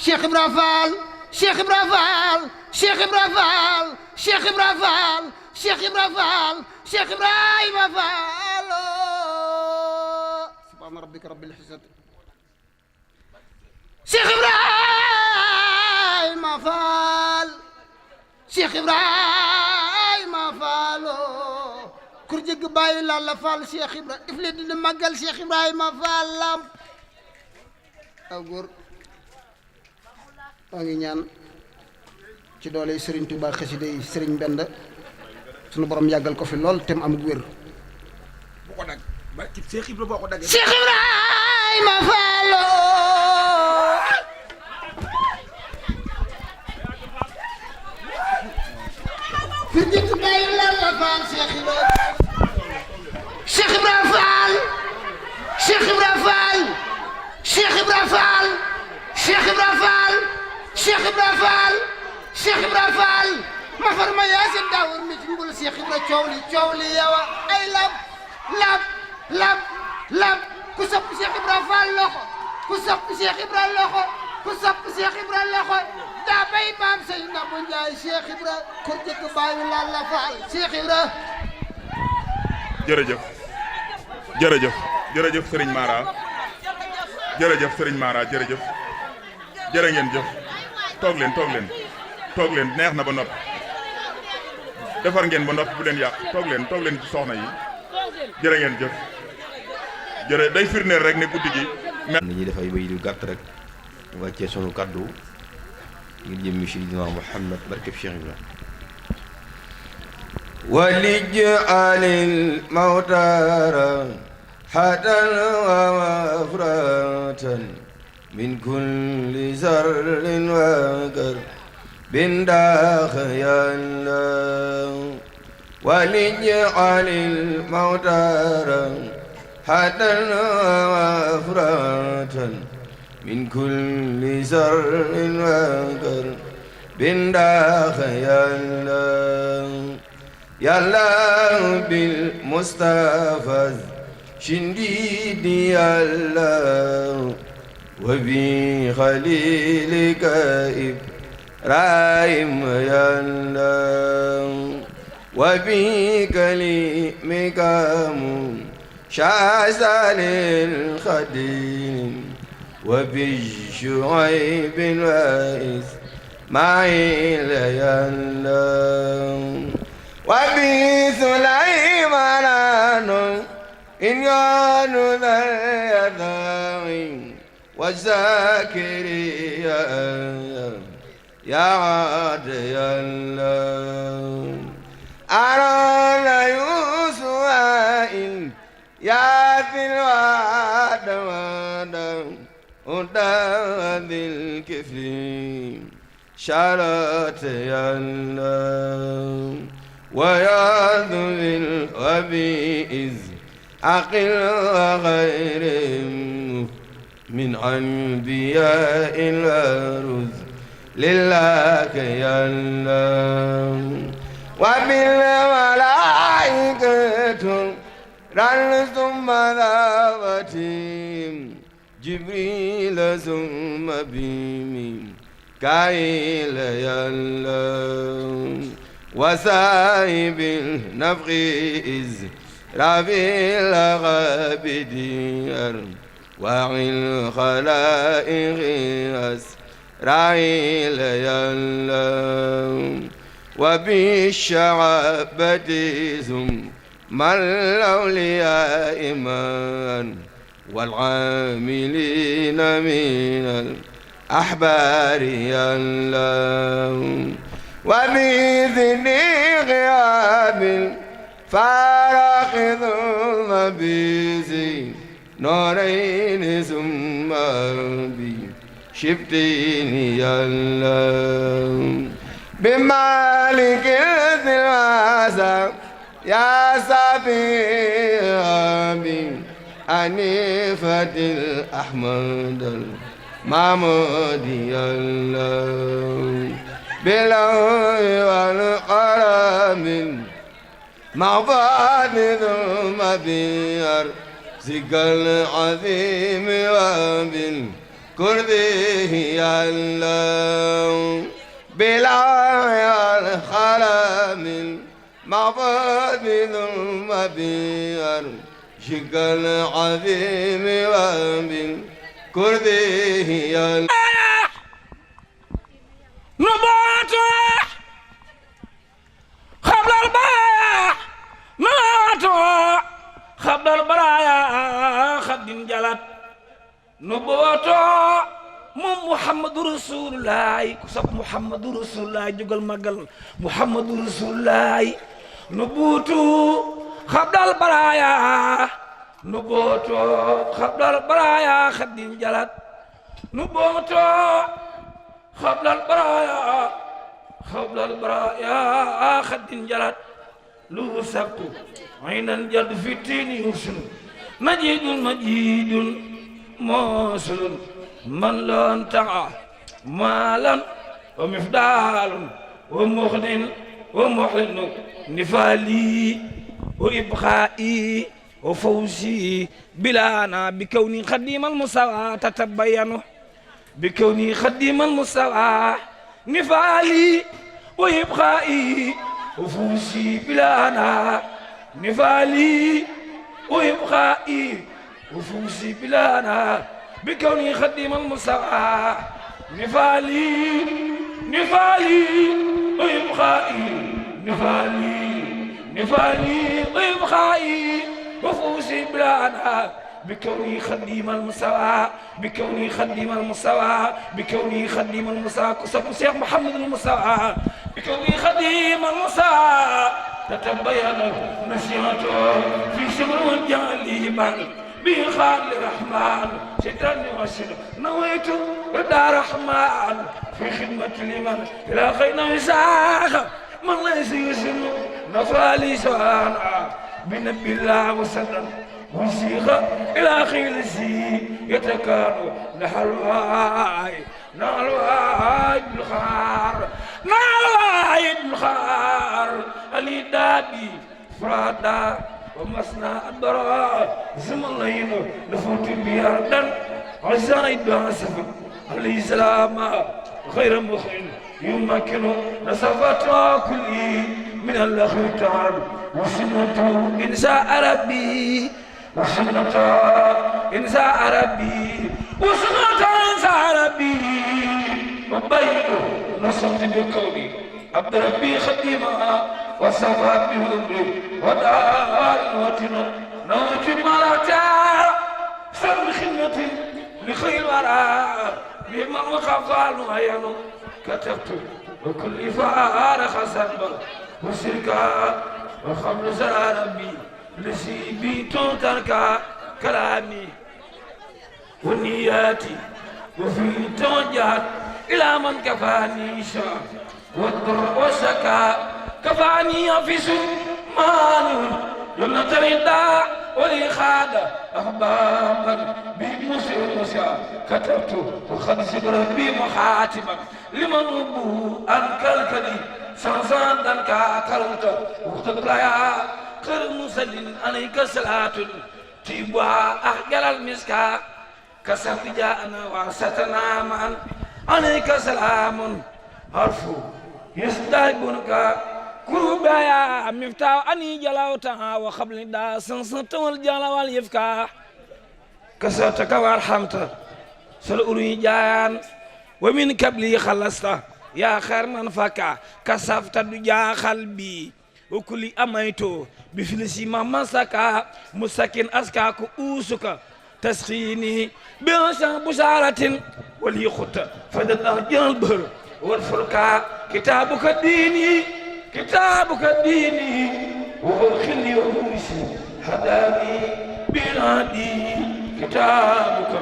Cheikh Ibra Fall Cheikh Ibra Fall Cheikh Ibra Fall Cheikh Ibra Fall Cheikh Ibra Fall Cheikh Ibrahima Fall subhaana rabbika rabbil izzati Cheikh Ibrahima Fall Cheikh Ibrahima Fallo kur jëgg bàyyi Lalla Fall Cheikh Ibra if leen dina màggal Cheikh Ibrahima Fall lam aw góor maa ngi ñaan ci doole Serigne Touba xasida yi Serigne Mbenda sunu borom yàggal ko fi lool tem amug wér bu ko dag barki Cheikh Ibra boo ko daggee Cheikh Ibrahima Fallo fi jëkk bàyyi Lalla Fall Cheikh Ibra Cheikh Ibra Fall Cheikh Ibra Fall Cheikh Ibra Fall Cheikh Ibra Fall Cheikh Ibra Fall Cheikh Ibra Fall ma far ma yaasin daawur mi ci mbul Cheikh Ibra coow li yawa ay lab ku sopp Cheikh Ibra Fall loxo ku sopp Cheikh Ibra loxo ku sopp Cheikh Ibra loxo daa bay maam say na bu njaay Cheikh Ibra kur jëkk bàyyi Lalla Fall Cheikh Ibra jërëjëf Serigne Mara jërëjëf Serigne Mara jërëjëf jërë ngeen jëf toog leen neex na ba noppi defar ngeen ba noppi bu leen yàq toog leen ci soxna yi jërë ngeen jëf day firndeel rek ne guddi gi dañuy def ay bayit yu gàtt rek wàccee sunu kàddu ngir jëmmi Seydina Muhammad barkeb Cheikh Ibra walij'alil mawtara hatan wa mafratan min kulli zarrin wa karbin dakhayallah walij'alil mawtara hatan wa mafratan min kulli zarrin wa karbin dakhayallah ya Allah bil Mustafa shindidi ya Allah wa bi khalilika Ibrahim ya Allah wa bi kalimika shazalil khadim wa bi Shu'aib wa Ismail ya Allah وبسليمان إن يانو ذا يدعي وزكريا يا عاد يا الله أرانا يوسف يا في الوعد ودام بالكفر شرط يا الله وياذ بالوبيئز عقل وغيرهم من أنبياء الرسل لله يا الله وبالملائكة رل ثم ذاوتهم جبريل ثم بميكائيل يا الله وسائب النفخ إذ رافي الغابدين وعي الخلائق أسرائيل يا الله وبالشعبة ثم الأولياء من والعاملين من الأحبار يا الله وبإذن غياب فارق ثم بزين نورين ثم بشفتين يا الله بمالك ذي العزا يا سبيل حنيفة الأحمد المعمود يا الله بالله والقرام معباد ثم بأرزق العظيم وبالكرده يا الله بالله والقرام معباد ثم بأرزق العظيم كربه نبات قبل البرايا نبات قبل البرايا خد جلت نبات محمد رسول الله كسب محمد رسول الله جوجل مغل محمد رسول الله نبوت قبل البرايا نبوت قبل البرايا خد جلت نبوت قبل البرايا خد جلت لو سبت عينا جد في التين يوسن مجيد موصل من لا انتعى مالا ومفدال ومغن ومحلن نفالي وإبخائي وفوزي بلانا بكوني خديم المساواة تتبين بكوني خديم المساواة نفالي وإبخائي وفوزي بلانا نفالي وإبخائي وفوزي بلانا بكوني خديم المساواة نفالي وإبخائي نفالي وإبخائي وفوزي بلانا بكوني خديم المساواة بكوني خديم المساواة بكوني خديم المساواة كسب الشيخ محمد المساواة بكوني خديم المساواة تتبين نصيحته في شمر والجالي بخال الرحمن شيطان وشر نويت رضا رحمن في خدمة لمن إلى خير مساخ من ليس يسن نفالي سوانا بنبي الله وسلم وسيخ إلى خير سي يتكاد نحلواي بالخار علي دادي فرادا ومسنا الدراء زملين نفوت بياردن عزايد باسف عليه السلام غير مخل يمكن نصفات كل من الله تعالى وسنة إنساء ربي وسنة إنساء ربي وسنة إنساء ربي وبيت نصرت بكوني عبد ربي خديما وصفات بهمري ودار وطن نوت ملاتا سر خدمتي لخير وراء بمن وخفال وعينه كتبت وكل فارخ سنبا وسركا وخمس ربي لسي بيتون تركا كلامي ونياتي وفي توجهت إلى من كفاني شاء والضر والشكا كفاني أفس مال جنة الرداء ولإخادة أحبابا بمسير مسيا كتبت وخمس ربي مخاتما لمن أبوه أنكالكني سنسان دنكا كرمت وقتك يا خير مسلم عليك صلاة تيبوا أحجل المسكا كسف جاءنا وستنا معا عليك سلام عرفو يستيقنك كروبايا مفتاح أني جلاوتها وخبل دا سنسنت والجلا واليفكا كسرتك وارحمت سلؤلي جان ومن قبلي خلصت يا خير من فكا كسفت دجا قلبي وكل أميتو بفلسي ما مسكا مسكن أسكاك أوسك تسخيني بشان بشارة ولي خط فدت أهجان البر والفرقا كتابك الديني وهو خلي ومرسي هداني بنادي كتابك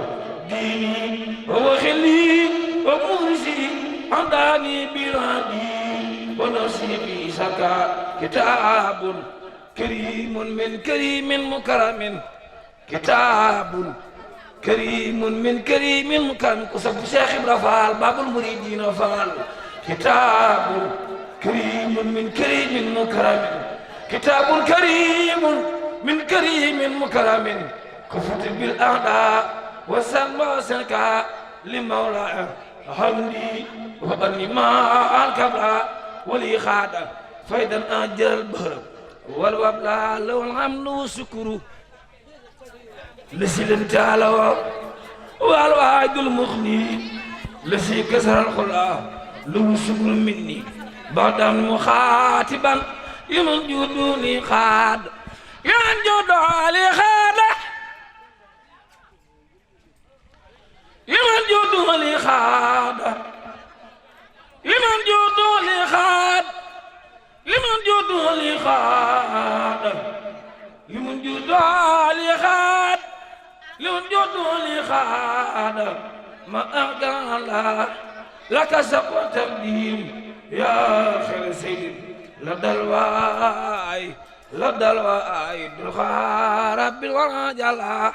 ديني وهو خلي ومرسي هداني بنادي ونصيبي سكا كتاب كريم من كريم مكرم كتاب كريم من كريم مكرم قصب شيخ إبراهيم باب المريدين فعل كتاب كريم من كريم مكرم كتاب كريم من كريم مكرم كفت بالأعداء وسلم سلكا لمولاي حمدي وبني ما الكبرى ولي خادم فايدا أجر البهر والوبلا لو الحمد والشكر لسلم تعالى والواحد المغني الذي كسر الخلا له شكر مني بعد مخاطبا لمن جودني خاد لمن جودني خاد لمن جودني خاد لمن جودني خاد لمن جودني خاد لمن جودني خاد لمن جودني خاد ما أغنى الله لك سقوى تقديم يا خير سيد لدى الواي دلخار رب الورى جلا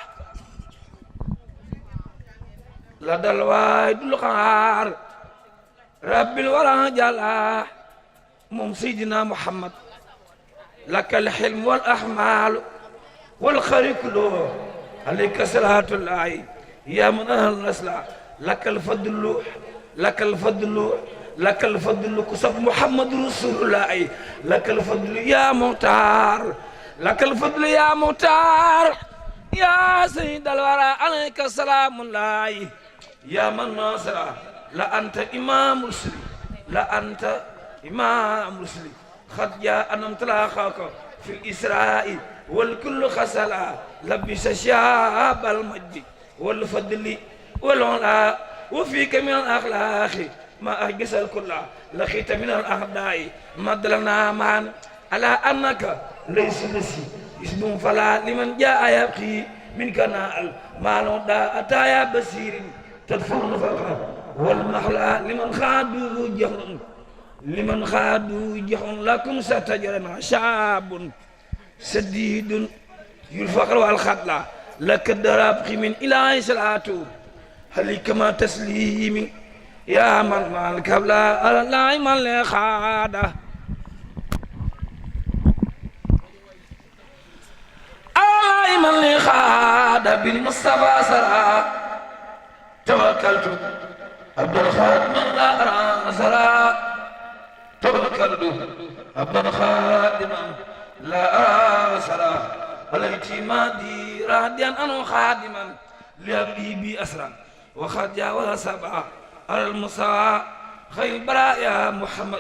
لدى الواي دلخار رب الورى جلا مم سيدنا محمد لك الحلم والأحمال والخير كله عليك صلاة الله يا من أهل النسل لك الفضل لك الفضل لك الفضل كسب محمد رسول الله لك الفضل يا مختار لك الفضل يا مختار يا سيد الورى عليك سلام الله يا من ناصر لا أنت إمام رسل لا أنت إمام رسل قد جاء نمتلاقاك في الإسراء والكل خسلا لبس شاب المجد والفضل والعلا وفيك من الأخلاق ما أحجز الكل لقيت من الأعداء مدلنا معا على أنك ليس نسي اسم فلا لمن جاء يبقي منك نال ما نودى أتايا بصير تدفر فقرا والمحلى لمن خادوا جهر لمن خادوا جهر لكم ستجرنا شاب سديد يلفقر والخطلة لك الدراب من إلهي صلاته هل كما تسليمي يا من مالك بلا على الله من لخاده الله من لخاده بالمصطفى سرا توكلت عبد الخادم لا أرى سرا توكلت عبد الخادم لا أرى سرا الاعتمادي راديا أنو خادما لأبي أسرا وخد جاوز سبعة على المصاع خير برايا محمد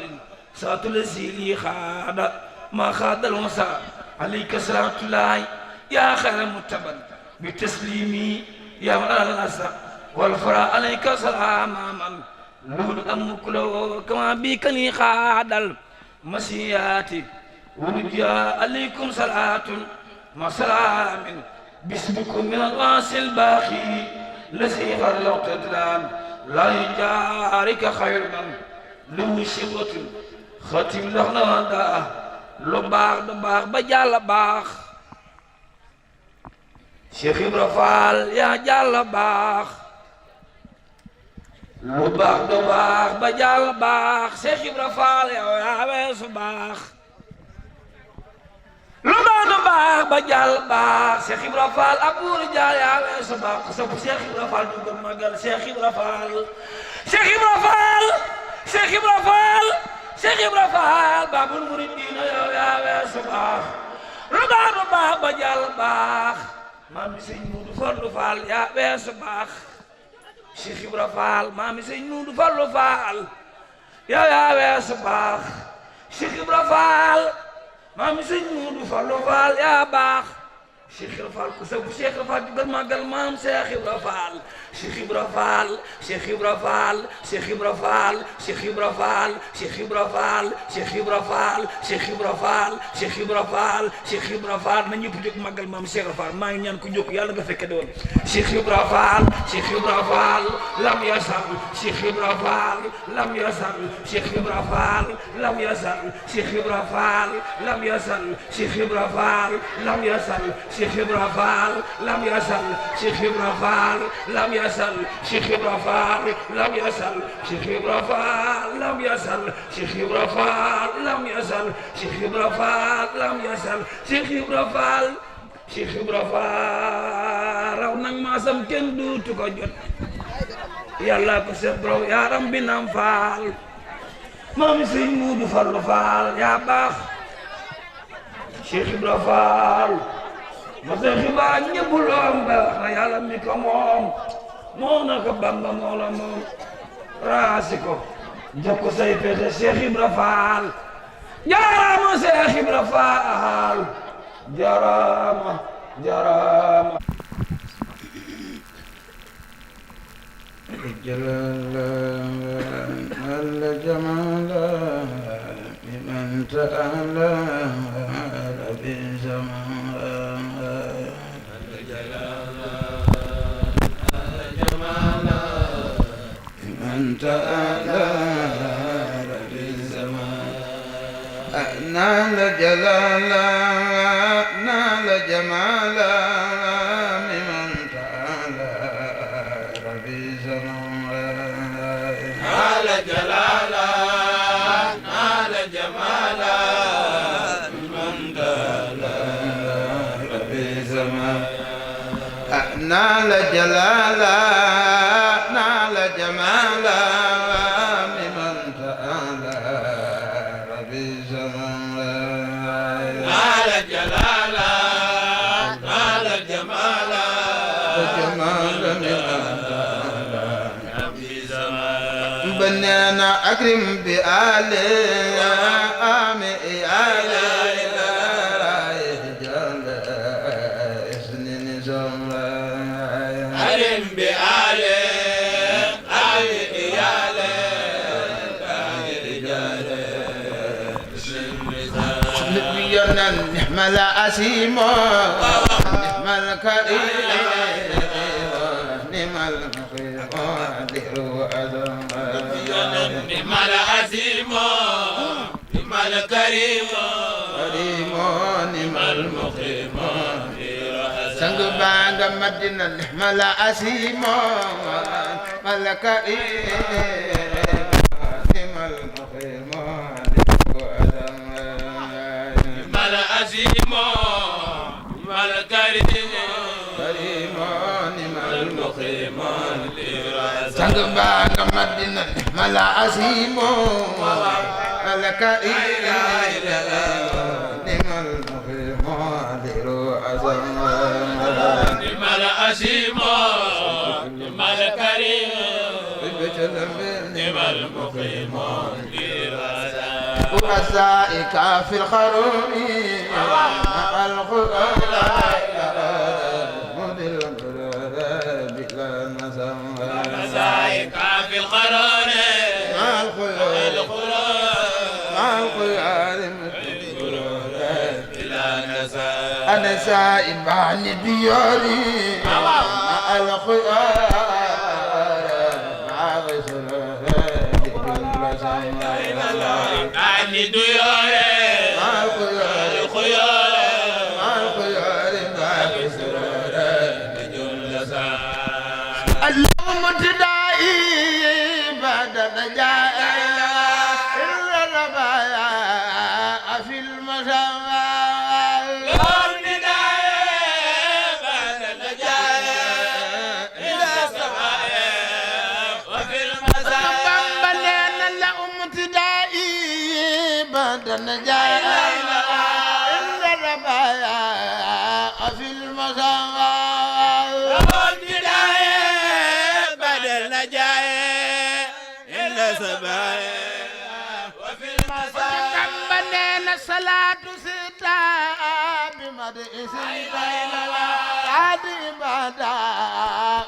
سات الذي خاد ما خاد المصاع عليك صلاة الله يا خير متبن بتسليمي يا من الأسرى والفراء عليك سلام من لول أم كله كما بيكني خاد المسيات ورجاء عليكم صلاة مع سلام باسمكم من الغاس الباقي الذي خلقت الآن لا يجارك خير من لو شبوت ختم لخنا دا لو باخ دو باخ با جال باخ شيخ إبراهيم فال يا جال باخ لو باخ دو باخ با جال باخ شيخ إبراهيم فال يا ويس باخ lu baax du baax ba jàll baax Cheikh Ibra Fall Abou Rijal yaa weesu baax ku sopp Cheikh Ibra Fall du ko magal Cheikh Ibra Fall Cheikh Ibra Fall Cheikh Ibra Fall Cheikh Ibra Fall Babul Muridina yow yaa weesu baax lu baax du baax ba jàll baax maam mi sëñ Muudu Fallu Fall yaa weesu baax Cheikh Ibra Fall maam mi sëñ Muudu Fallu Fall yow yaa weesu baax Cheikh Ibra Fall maam sëñ Muudu Fallu Fall yaa baax Cheikh Ibra Fall ku sabu Cheikh Ibra Fall jugal màggal maam Cheikh Ibra Fall Cheikh Ibra Fall Cheikh Ibra Fall Cheikh Ibra Fall Cheikh Ibra Fall Cheikh Ibra Fall Cheikh Ibra Fall Cheikh Ibra Fall Cheikh Ibra Fall Cheikh Ibra Fall na ñëpp jóg màggal maam Cheikh Ibra Fall maa ngi ñaan ku jóg yàlla nga fekke doon Cheikh Ibra Fall Cheikh Ibra Fall lam yasal Cheikh Ibra Fall lam yasal Cheikh Ibra Fall lam yasal Cheikh Ibra Fall lam yasal Cheikh Ibra Fall lam yasal Cheikh Ibra Fall lam yasal Cheikh Ibra Fall lam yasal Cheikh Ibra Fall lam yasal Cheikh Ibra Fall lam yasal Cheikh Ibra Fall lam yasal Cheikh Ibra Fall lam yasal Cheikh Ibra Fall Cheikh Ibra Fall raw nag maasam kenn duutu ko jot yàlla ko seet bro yaaram bi naam Fall maam sëñ Muudu Fallu Fall yaa baax Cheikh Ibra Fall ma se xibaar ñëpp loom ba wax na yàlla mi ko moom moo naka Bamba moo la moom raasi ko jox ko say pexe Cheikh Ibra Fall jaaraama Cheikh Ibra Fall jaaraama jaaraama جل جمالا بمن تعالى بزمان جمالا بمن تعالى بزمان نال جلالا نال جمالا بمن تعالى نال جلالا نال جمالا من دالا ربي زمان نال جلالا نال جمالا ممن تعالى ربي زمان نال جلالا نال جمالا جمالا بنينا أكرم بآله آمي آله رايه جل إسنين زمرا أكرم بآله آمي آله رايه جل إسنين زمرا نبينا نحمل أسيمو نحمل كريم نحمل نعم العزيم نعم الكريم كريم نعم المقيم سنگ بانگ مدينة نعم العزيم نعم الكريم نعم المقيم نعم العزيم نعم الكريم كريم نعم المقيم سنگ بانگ مدينة ملا عزيمو لك إله نعم المقيم ذرو عزم نعم العزيمو نعم الكريم نعم المقيم ذرو عزم ورزائك في الخروم مع القرآن في القرار مع الخيار مع الخيار أنا سائب عن دياري مع الخيار مع غسران عن دياري مع الخيار مع الخيار مع غسران اللهم تدعي بعد نجاة إلا الربايا في المساواة اللهم تدعي بعد نجاة إلا السماء وفي المساواة بمبلين اللهم تدعي بعد نجاة إلا الربايا في المساواة وفي المساء كمبنينا صلاة ستا بمدء ستا عادي بدا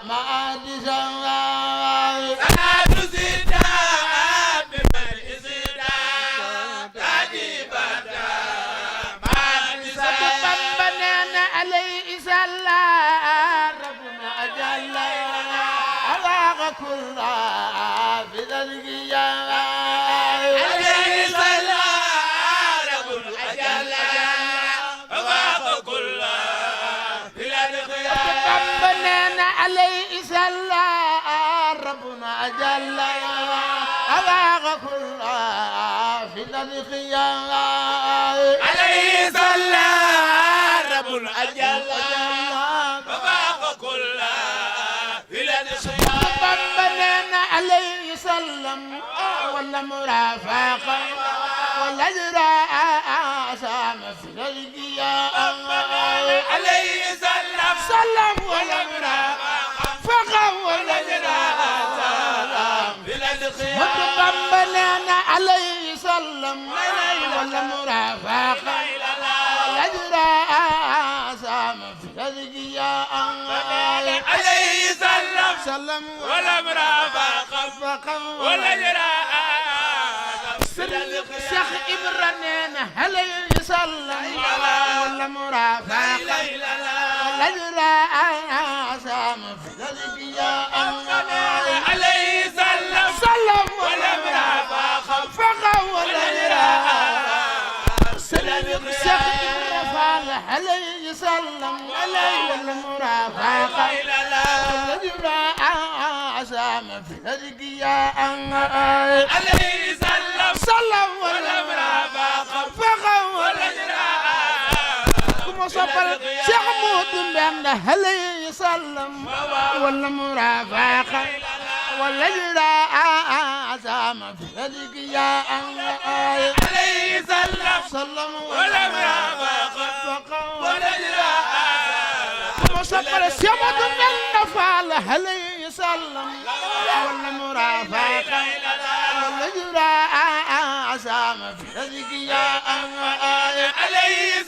ما عادي سوا صلاة ستا بمدء ستا عادي بدا ما عادي سوا كمبنينا عليه صلى ربنا أجل الله كل في ذلك عليه صلى ربنا أجل أباغ كل في الخيام عليه صلى ربنا أجل أباغ كل في الخيام بنينا عليه سلم ولا مرافقا ولا جراء سام في الخيام عليه سلم ولا مرافقا فقول متبنانا عليه سلم ولا مرافق الأجرى سام في الأذقية عليه سلم ولا مرافق ولا جراء شيخ إبراهيم عليه سلم ولا مرافق الأجرى سام في الأذقية عليه سلم ولا مرافق ولا جراء شيخ إبراهيم عليه سلم ولا مرافق الأجرى سام في الأذقية عليه سلم ولا مرافق ولا جراء كما صبر شيخ مود بن عليه سلم ولا مرافق ولا جراء سام في الأذقية عليه سلم ولا مرافق ولا جراء كما صبر شيخ مود بن فعل عليه سلم ولا مرافق ولا جراء سام في الأذقية عليه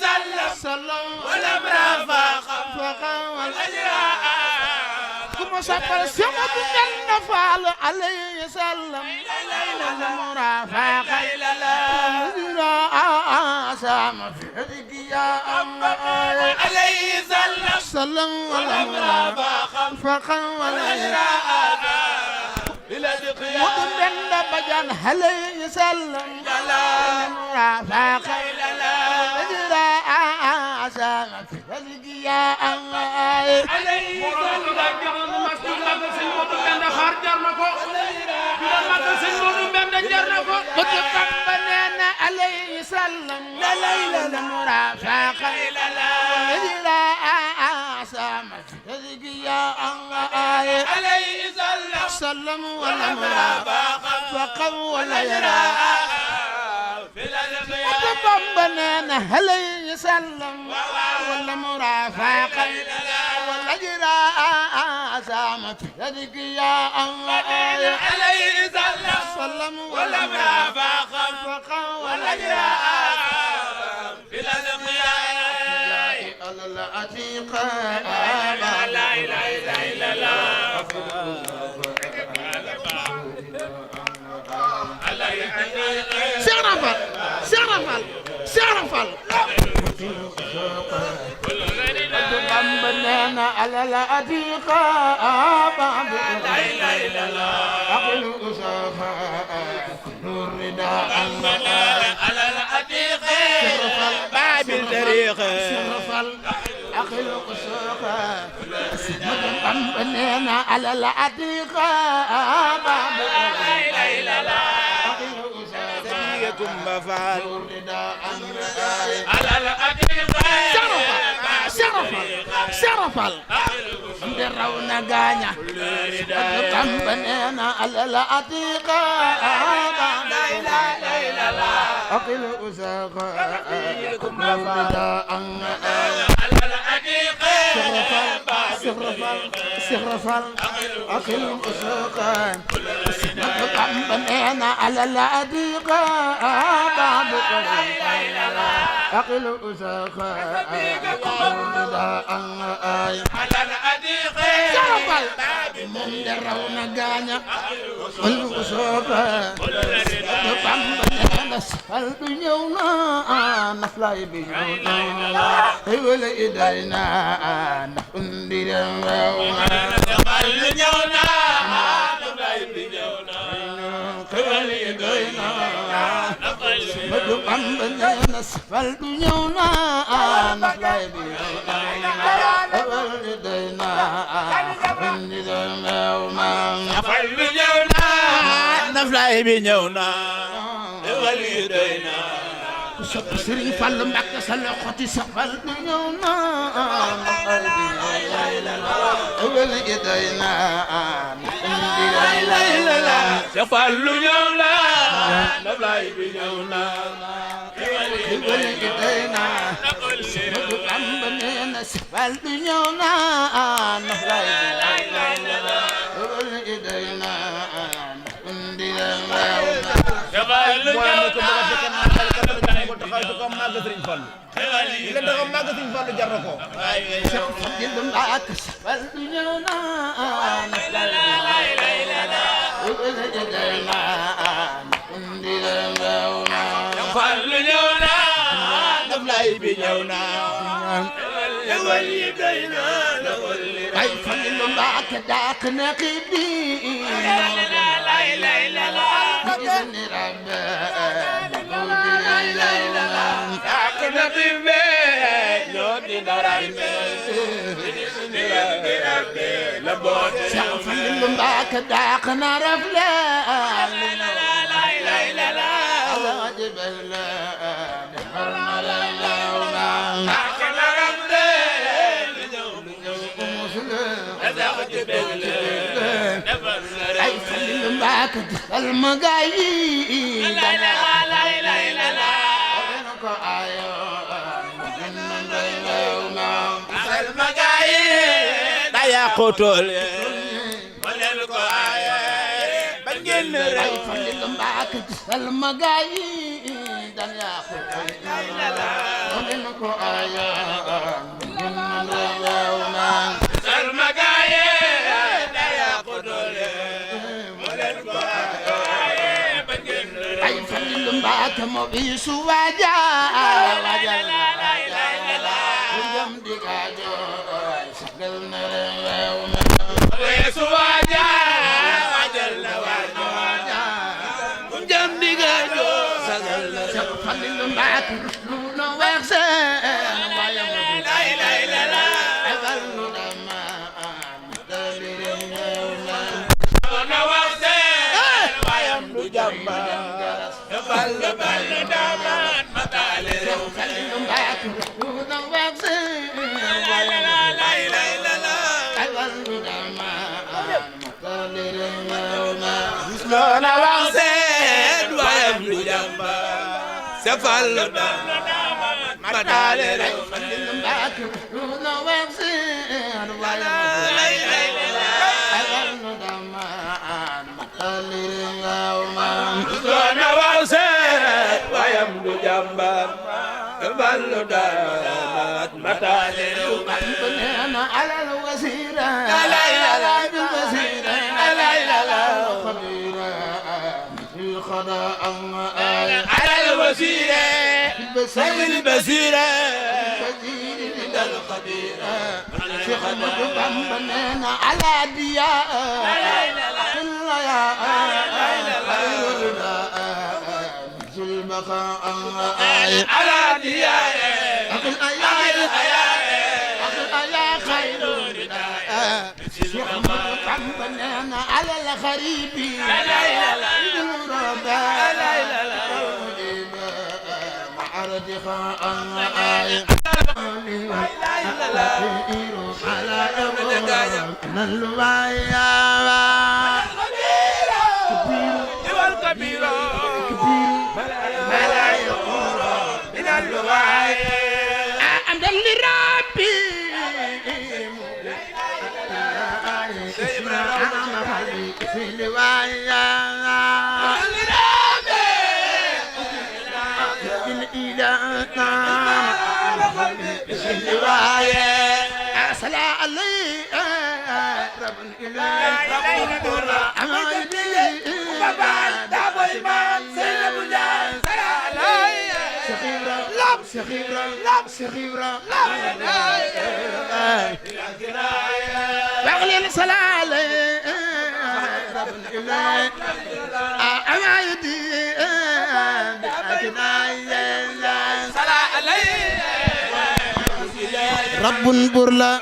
سلم ولا مرافق ولا جراء كما صبر سمد من فعل عليه سلم ولا مرافق ولا سام في الأذقية عليه سلم ولا مرافق ولا جراء الأذقية مدن بجان عليه سلم ولا مرافق ولا سام في الأذقية عليه متقبلنا عليه سلم لا مرافق ولا سام في الأذقية عليه سلم ولا مرافق ولا جراء متقبلنا عليه سلم ولا مرافق ولا جراء سام في الأذقية عليه سلم ولا مرافق ولا جراء في الأذقية على العتيق لا إله إلا الله سرفل بنانا على العتيق لا إله إلا الله أقل أسافا نور رداء على العتيق باب الطريق سرفل أقل أسافا بنانا على العتيق باب لا إله إلا الله سبيكم مفعل على العتيق سرفل درون غانيا كم بنينا على العتيق لا اله الا الله اقل اساق سبيكم مفعل على العتيق سرفل اقل اساق كم بنينا على العتيق أقل أساق على العتيق سرفل من درون غانيا قلب أساق بامبنا نسفل بنيونا نفلاي بنيونا ولا إدينا نفندي نفلاي بنيونا ولا إدينا مدو بامبنا نسفل بنيونا نفلاي بنيونا ولا إدينا نفندي نفلاي بنيونا نفلاي بنيونا wali doy na ku sopp Serigne Fallou Mbacké sa loxo ci sa fal du ñëw na wali doy na sa Fallou ñëw na noflaay bi ñëw na xiwal gi doy na Ahmadu Bamba nee na safal bi ñëw na noflaay bi xiwal gi doy na undi la waaw ay Fallilu Mbàkke dàq na xiif bi Cheikh Fallilu Mbàkke dàq na rafle ay Fallilu Mbàkke dal ma gaay ko ayo daya xotol leen ko aye ban ngeen ay Fallilu Mbàkke dal ma gaay daya xotol leen ko ayo ay Fallilu Mbàkke mo bisu waja wajal jam digajo sagal na rew na bisu waja wajal na wajo jam digajo sagal na Fallilu Mbàkke no waxse wayam la ilaha illallah agal nu dama dalirin na no waxse wayam du jamba Fallilu Mbàkke no waxse la ilaha illallah agal nu dama dalirin na waxse wayam du jamba Fallilu matale Fallilu Mbàkke no waxse agal nu dama dalirin na waxse wayam du jamba Fallilu matale Bamba alal wasira la ilaha wasira la ilaha khabira fi khada amma alal wasira بالبصير بصيرة بصير الخبير شيخ أحمد بامبنا على دياء إلا يا خير ظلمك على دياء أقل يا خير شيخ أحمد بامبنا على الخريب وأغلل سلالة رب الإله أمايدي رب برلا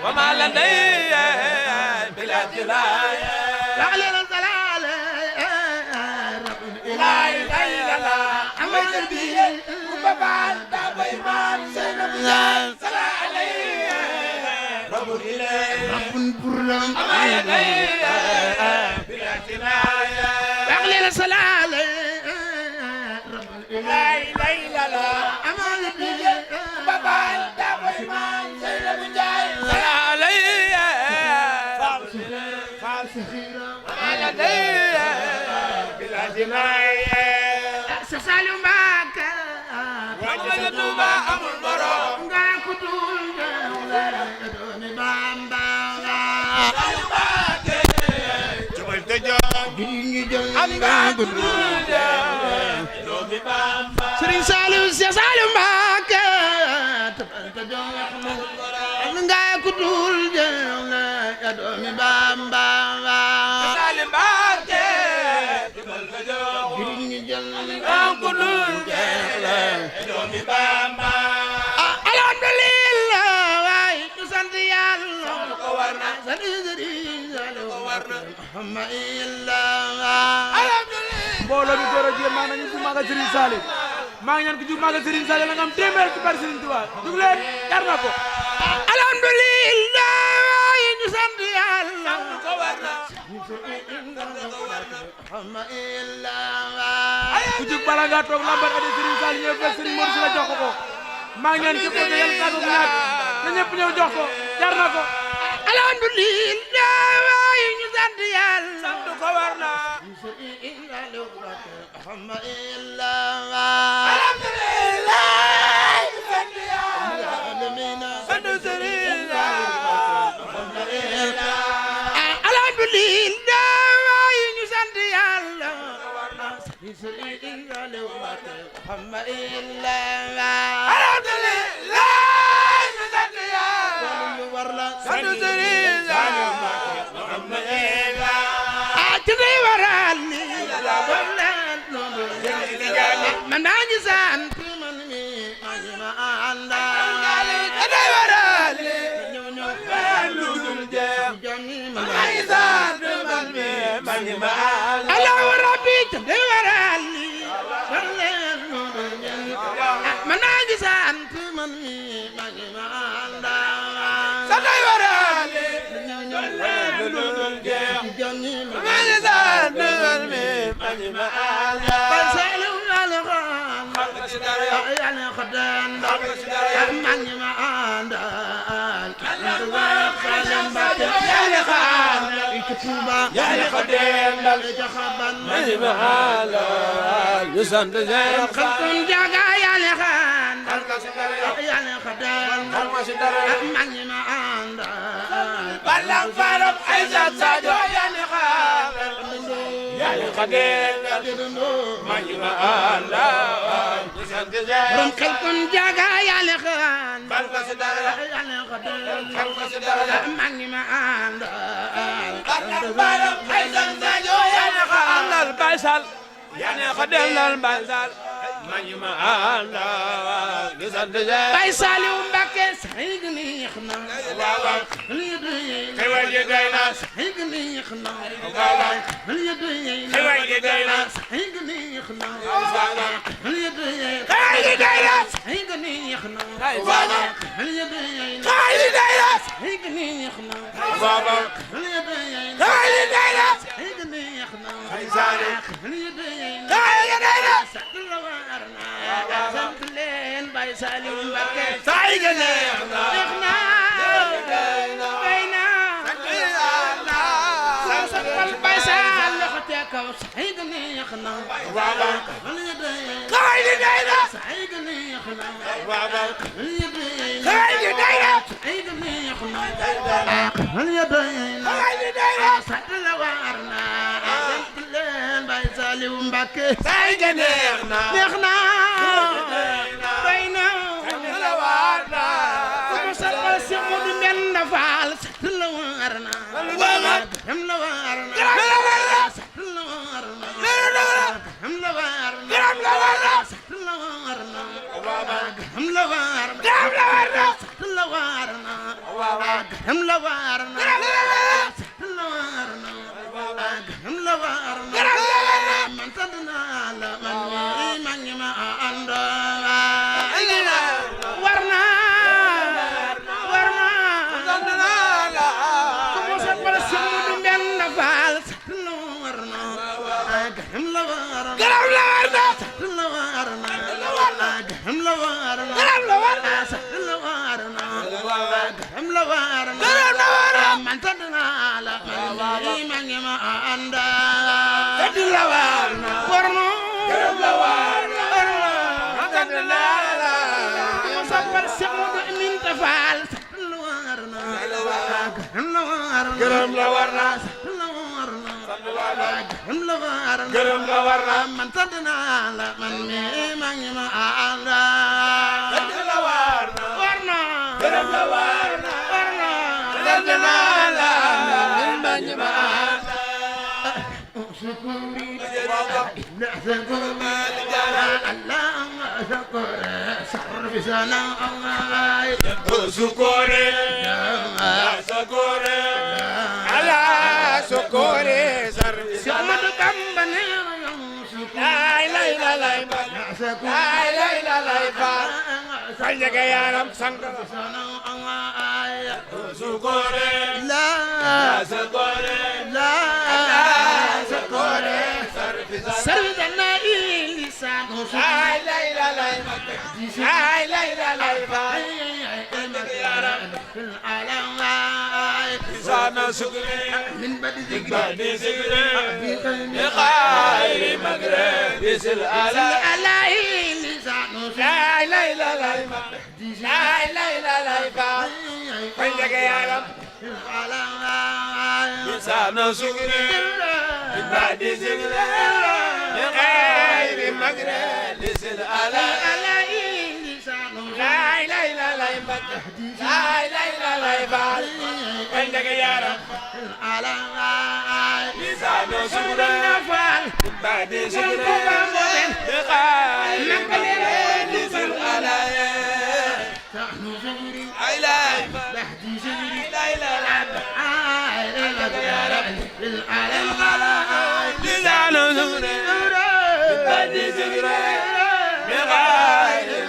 وما لدي بلا جلاية وعلينا الزلالة babal tabay man Seynab Njaay sala alayhi rabbul ilahi rabbun burram bila tinaya waqlil sala alayhi rabbul ilahi laylala amal bi babal tabay man Seynab Njaay sala alayhi fasihira alayhi bila tinaya sasalu Mbàkke wajja Tuuba amul borom nga ko dul doomi Bamba sasalu Mbàkke jubal te jom gi ñu jël nga ko dul doomi Bamba Sëriñ Saliou sasalu Mbàkke jubal te jom nga ko dul doomi Bamba sasalu Mbàkke jubal te jom alhamdulillah waay ñu sant Yàlla ko war na sant Sëriñ Saliou ko war na alhamdulillah mbooloo mi góor a jigéen maa ngi ñu magal Sëriñ Saliou maa ngi ñaan ko ju magal Sëriñ Saliou la nga am téeméer ci bari Sëriñ Tuubaa dug leen jar na ko alhamdulillah waay ñu sant Yàlla ko war na ku jug bala nga toog lambar ade Sëriñ Saliou ñëw fekk Sëriñ Modou si la jox ko maa ngi ñaan ci ko yàlla tàggu mu ñàkk na ñëpp ñëw jox ko jar na ko alhamdulillah waay ñu sant Yàlla sant ko war na alhamdulillah sant Yàlla sant Sëriñ alhamdulillah waay ñu sant Yàlla man maa ngi sant man mi maa ngi ma àndal day waral ñëw ñëw lu dul jeex man maa ngi sant man mi maa ngi ma àndal Allahu rabbi day waral man leen lu dul jeex man maa ngi sant man mi maa ngi ma àndal day waral ñëw ñëw lu dul jeex man maa ngi sant man mi maa ngi ma àndal yàlla xadan mag ñi ma àndal yàlla xadan ci Tuuba yàlla xadan ca xaban mag ñi ma àndal ñu sant leen xalkun jaga yàlla xadan yàlla xadan mag ñi ma àndal balang faram ay Sadio yàlla xadan yàlla xadan mag ñi ma àndal borom xel kon jaga yàlla xaan bal ko si dara yàlla xadan mag ñi ma àndal balam ay Sadio yàlla xaandal baysal yàlla xadan baysal mag ñi ma àndal di sant Baay Saliou Mbacké say gi neex na waaw xewal yi doy na say gi neex na waaw xewal yi doy na say gi neex na waaw xewal yi doy na say gi neex na waaw xewal yi doy na say gi neex na waaw xewal yi doy na say gi neex na xewal yi doy na sant leen Baay Saliou Mbacké say gi neex na bay na sant Baay Saliou loxo te kaw say gi neex na say gi day na say gi neex na say gi day na say gi neex na sant la war na sant leen Baay Saliou Mbacké say gi neex na bay na la war na ko sant si mu di men na faal sant la war na am la war na sant la war na am la war na am la war na sant la war na am la war na sant la war na am la war na sant la war na am la war na man sant naa la man ñi ma àndal gërëm la war na gërëm la war na sant la war na gërëm la war na gërëm la war na sant la war na gërëm la war na gërëm la war na man sant naa la man ma ngi ma ànda sant la war na war na gërëm la war na sant naa la yow sabar Cheikh Modou Aminta Fall sant la war na gërëm la war na gërëm la war na gërëm la war na gërëm la war na man sant naa la man ma ngi ma ànda sant la war na war na gërëm la war na war na sant naa la ma ngi ma sukore sukore ala sukore Cheikh Ahmadou Bamba nee na yow lay lay lay lay lay lay fa fa njëkk yaram sang sukore la sukore la sukore service na lisan lay lay lay lay lay lay fa sana sukore min badi badi sukore بخير مغرب بسل على لسان لا لا لا لا لا لا لا لا فينك يا رب لسان سكري بعد سكري بخير مغرب بسل على لسان لا لا لا لا لا لا لا فينك يا رب لسان سكري بعد سكري بخير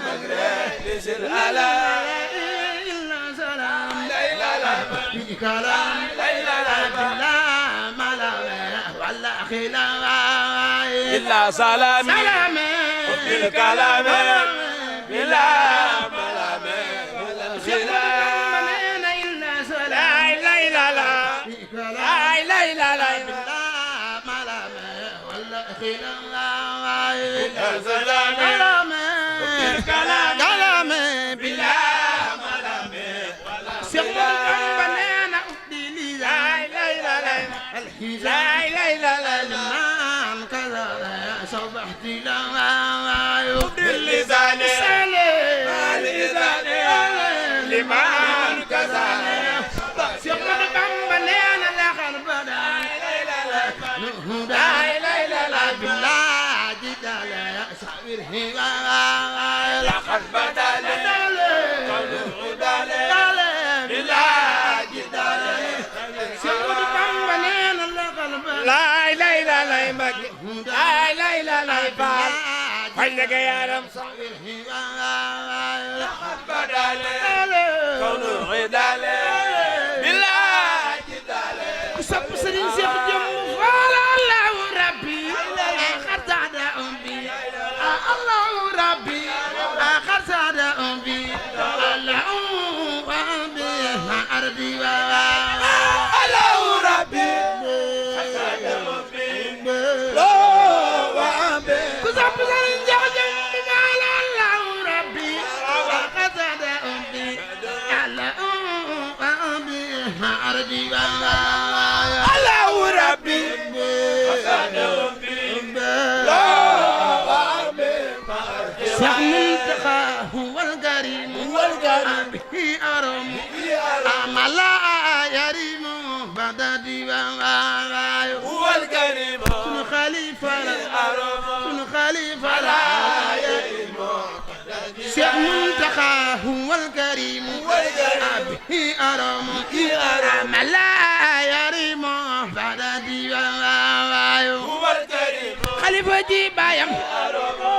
مغرب بسل على إلا سلامي بالكلام بلا ملام ولا الخلام لا لا لا لا لا لا لا إلا سلام بالكلام بلا ملام ولا الخلام لا لا لا لا لا لا لا صبحت لها باللسان باللسان لمن كساني سيقول بامبا لينا لخر بدا لا لا لا لا بالله جدال ساوير هوا لخر بدا بالله جدال سيقول بامبا لينا لخر بدا لا لا لا لا لا لا لا لا فال فلك يا رب ساوير هوا لخر بدا كون غدال بالله جدال سب سرين شيخ جم فال الله ربي خرزاد أمبي الله ربي خرزاد أمبي الله أمبي ما أرضي الله ربي خرزاد أمبي لو وأمبي كسب سرين شيخ جم فال الله ربي خرزاد أمبي الله أمبي ما أرضي الله ربي خرزاد أمبي لو وأمبي شيخ منتخى هو الكريم به أرم أما لا يريم بعد ديوان هو الكريم سن خليفة سن خليفة شيخ منتخى هو الكريم به أرم أما لا يريم بعد ديوان هو الكريم خليفة جي بايم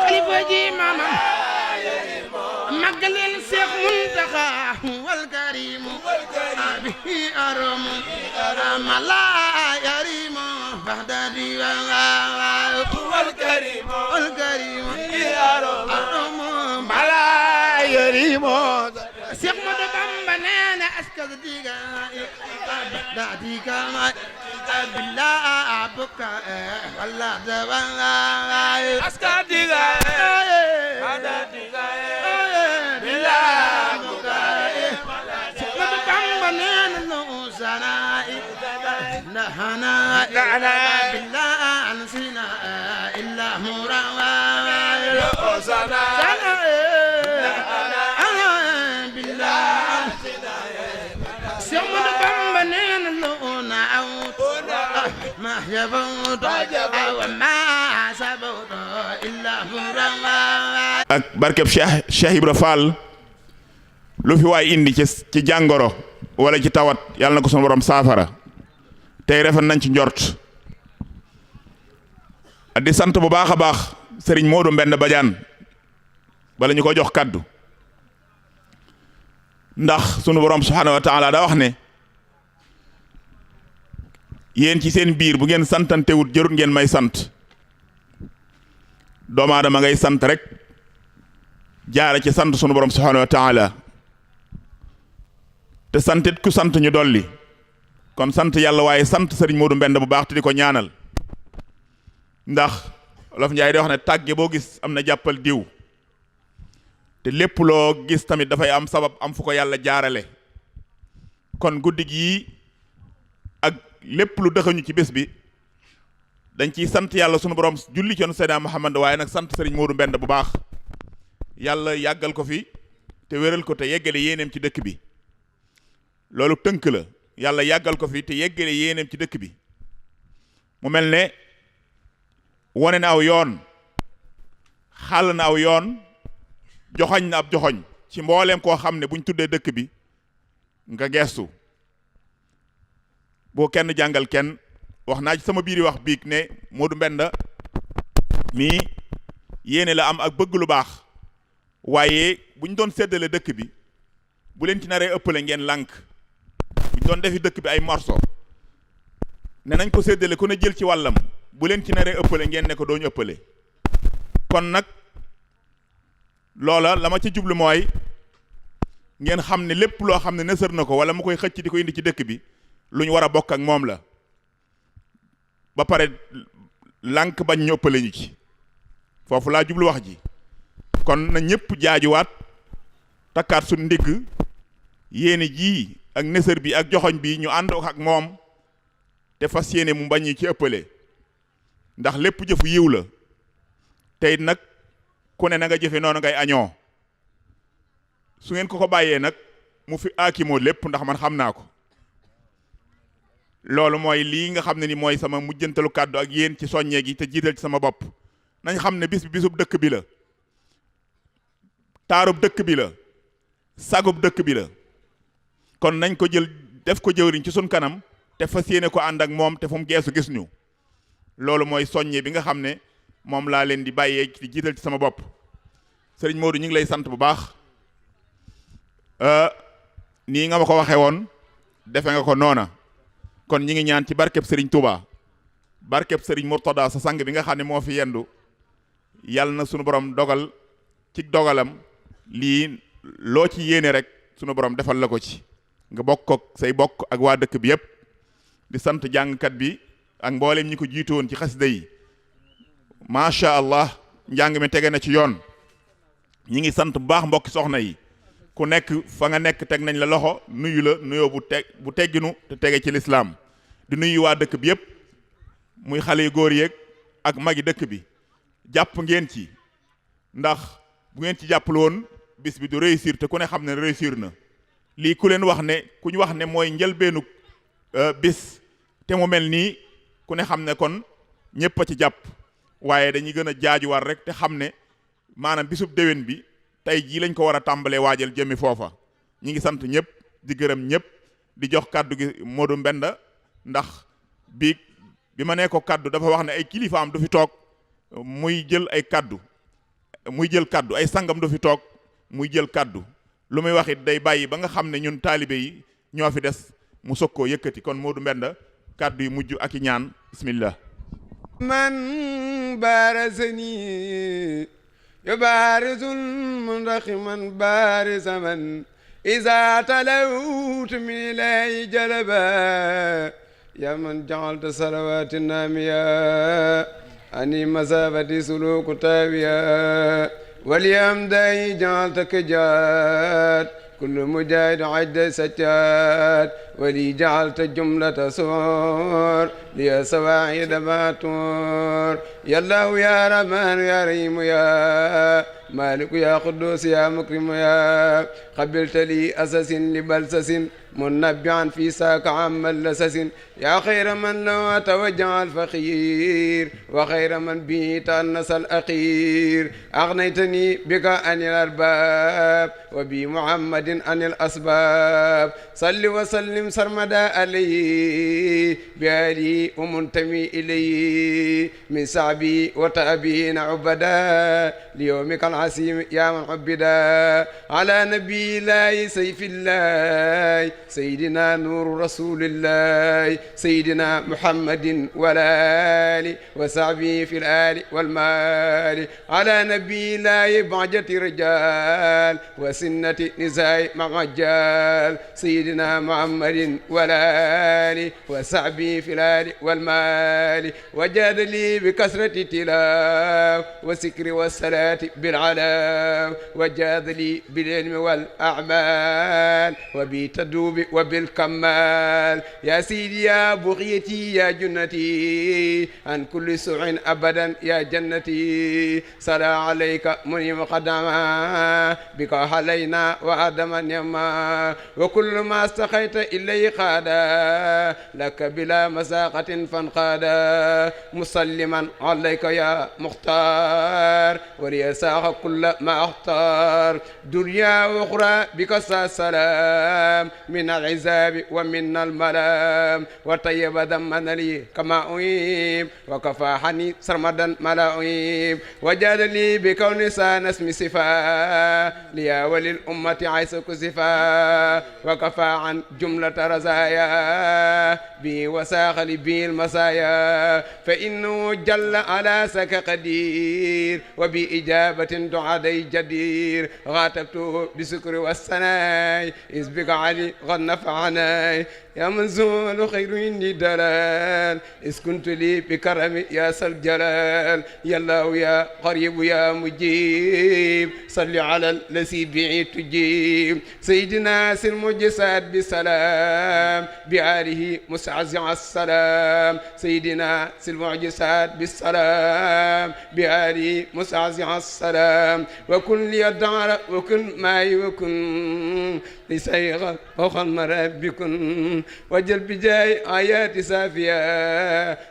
خليفة جي ماما مقلل شيخ منتخى هو الكريم به أرم ما لا يريم بغدادي والكريم يا رب بلا يريم شيخ مدو بامبا نانا اسكت ديغا بغدادي كما بالله بكا والله دبا اسكت ديغا بغدادي بالله بكا شيخ مدو بامبا نانا نو سناي نحنا بالله انسنا الا مروا سنا بالله سمد بمبنين لونا ما يبود او ما سبود الا مروا ak barkeb Cheikh Ibra Fall lu fi waay indi ci jàngoro wala ci tawat yàlla na ko sunu borom saafara tey rafet nañ ci njort di sant bu baax a baax Serigne Modou Mbend Badiane bala ñu ko jox kaddu ndax sunu borom subhanahu wa taala da wax ne yéen ci seen biir bu ngeen santantewut jërut ngeen may sant doomu aadama ngay sant rek jaare ci sant sunu borom subhanahu wa taala te santit ku sant ñu dolli kon sant yàlla waaye sant Serigne Modou Mbend bu baax te di ko ñaanal ndax Wolof Njaay di wax ne tàgge boo gis am na jàppal diw te lépp loo gis tamit dafay am sabab am fu ko yàlla jaarale kon guddi gii ak lépp lu dëxañu ci bés bi dañ ciy sant yàlla sunu borom julli ci Seydina Muhammad waaye nag sant Serigne Modou Mbend bu baax yàlla yàggal ko fi te wéral ko te yeggale yéeneem ci dëkk bi loolu tënk la yàlla yàggal ko fi te yeggale yéeneem ci dëkk bi mu mel ne wone na aw yoon xàll na aw yoon joxoñ na ab joxoñ ci mbooleem koo xam ne buñ tuddee dëkk bi nga geestu boo kenn jàngal kenn wax naa ci sama biiri wax biig ne Modou Mbend mii yéene la am ak bëgg lu baax waaye buñ doon séddale dëkk bi bu leen ci naree ëppale ngeen lànk buñ doon defi dëkk bi ay morceau ne nañ ko séddale ku ne jël ci wàllam bu leen ci naree ëppale ngeen ne ko dooñu ëppale kon nag loola la ma ci jublu mooy ngeen xam ne lépp loo xam ne nësër na ko wala mu koy xëcc di ko indi ci dëkk bi lu ñu war a bokk ak moom la ba pare lànk bañ ñu ëppale ñu ci foofu laa jublu wax ji kon na ñëpp jaajuwaat takkaat suñ ndigg yéene ji ak nësër bi ak joxoñ bi ñu ànd ak moom te fas yéene mu bañ ñu ci ëppale ndax lépp jëfu yiw la tey nag ku ne na nga jëfe noonu ngay añoo su ngeen ko bàyyee nag mu fi aakimoo lépp ndax man xam naa ko loolu mooy lii nga xam ne ni mooy sama mujjantalu kàddu ak yéen ci soññee gi te jiital ci sama bopp nañ xam ne bis bi bisub dëkk bi la taarub dëkk bi la sagub dëkk bi la kon nañ ko jël def ko jëwriñ ci sun kanam te fas yéene ko ànd ak moom te fu mu geesu gis ñu loolu mooy soññe bi nga xam ne moom laa leen di bàyyee di jiital ci sama bopp Serigne Modou ñu ngi lay sant bu baax nii nga ma ko waxee woon defe nga ko noona kon ñi ngi ñaan ci barkeb Serigne Touba barkeb Serigne Mourtada sa sang bi nga xam ne moo fi yendu yàlla na sunu borom dogal ci dogalam lii loo ci yéene rek sunu borom defal la ko ci nga bokk ak say bokk ak waa dëkk bi yépp di sant jàngkat bi ak mboolem ñi ko jiitu woon ci xasida yi macha allah njàng mi tege na ci yoon ñi ngi sant bu baax mbokki soxna yi ku nekk fa nga nekk teg nañ la loxo nuyu la nuyoo bu tegginu te tege ci lislaam di nuyu waa dëkk bi yépp muy xale yu góor yeeg ak magi dëkk bi jàpp ngeen ci ndax bu ngeen ci jàppal woon bis bi du réussir te ku ne xam ne réussir na lii ku leen wax ne ku ñu wax ne mooy njëlbeenu bis te mu mel nii ku ne xam ne kon ñëpp a ci jàpp waaye dañuy gën a jaajuwaat rek te xam ne maanaam bisub déwén bi tey jii lañ ko war a tàmbalee waajal jëmmi foofa ñi ngi sant ñëpp di gërëm ñëpp di jox kaddu gi Modou Mbend ndax bi ma nee ko kaddu dafa wax ne ay kilifaam du fi toog muy jël ay kaddu ay sangam du fi toog muy jël kaddu lu muy wax it day bàyyi ba nga xam ne ñun taalibe yi ñoo fi des mu soog koo yëkkati kon Modou Mbend kàddu yu mujj ak i ñaan bismillah. من بارزني يبارز منرخما بارز من إذا تلوت من إلهي جلبا يا من جعلت صلوات النامية أني مسافة سلوك تابية واليوم داي جعلتك جاد كل مجاهد عد سجاد ولي جعلت جملة سور لي سواعد باتور يا الله يا رحمن يا رحيم يا مالك يا قدوس يا مكرم يا قبلت لي أسس لبلسس منبعا في ساك عم اللسس يا خير من لو توجع الفقير وخير من به تأنس الأخير أغنيتني بك عن الأرباب وبمحمد عن الأسباب صل وسلم سرمدا عليه بآله ومنتمي إليه من سعبي وتأبين عبدا ليومك العسيم يا من عبدا على نبي الله سيف الله سيدنا نور رسول الله سيدنا محمد والآل وصحبه في الآل والمال على نبي الله بعجة رجال وسنة نساء مغجال سيدنا محمد والآل وصحبه في الآل والمال وجاد لي بكثرة تلاو وسكر والصلاة بالعلاو وجاد لي بالعلم والأعمال وبتدوب وبالكمال يا سيدي يا بغيتي يا جنتي عن كل سوء أبدا يا جنتي صلى عليك منيم قدما بك حلينا وآدم نعما وكل ما استقيت إليه قادا لك بلا مساقة فانقادا مسلما عليك يا مختار وليساق كل ما اختار دنيا وأخرى بك السلام من العذاب ومن الملام وطيب دمنا لي كما أعيب وكفاحني سرمدا ملا أعيب وجاد لي بكون سان اسم صفا ليا وللأمة عيسك صفا وكفى عن جملة رزايا بي وساق لي بي المسايا فإنه جل على سك قدير وبإجابة دعاء جدير غاتبته بسكر والسناي إذ بك علي غد نفعني يا من زول خير إني دلال إذ كنت لي بكرم يا سل جلال يا الله يا قريب يا مجيب صل على الذي بعيد تجيب سيدنا سر المجسات بسلام بآله مسعزع السلام سيدنا سر المعجزات بالسلام بآله مسعزع السلام وكن لي الدار وكن معي وكن لسيغ فوق المراب بكن وجل بجاي آيات سافية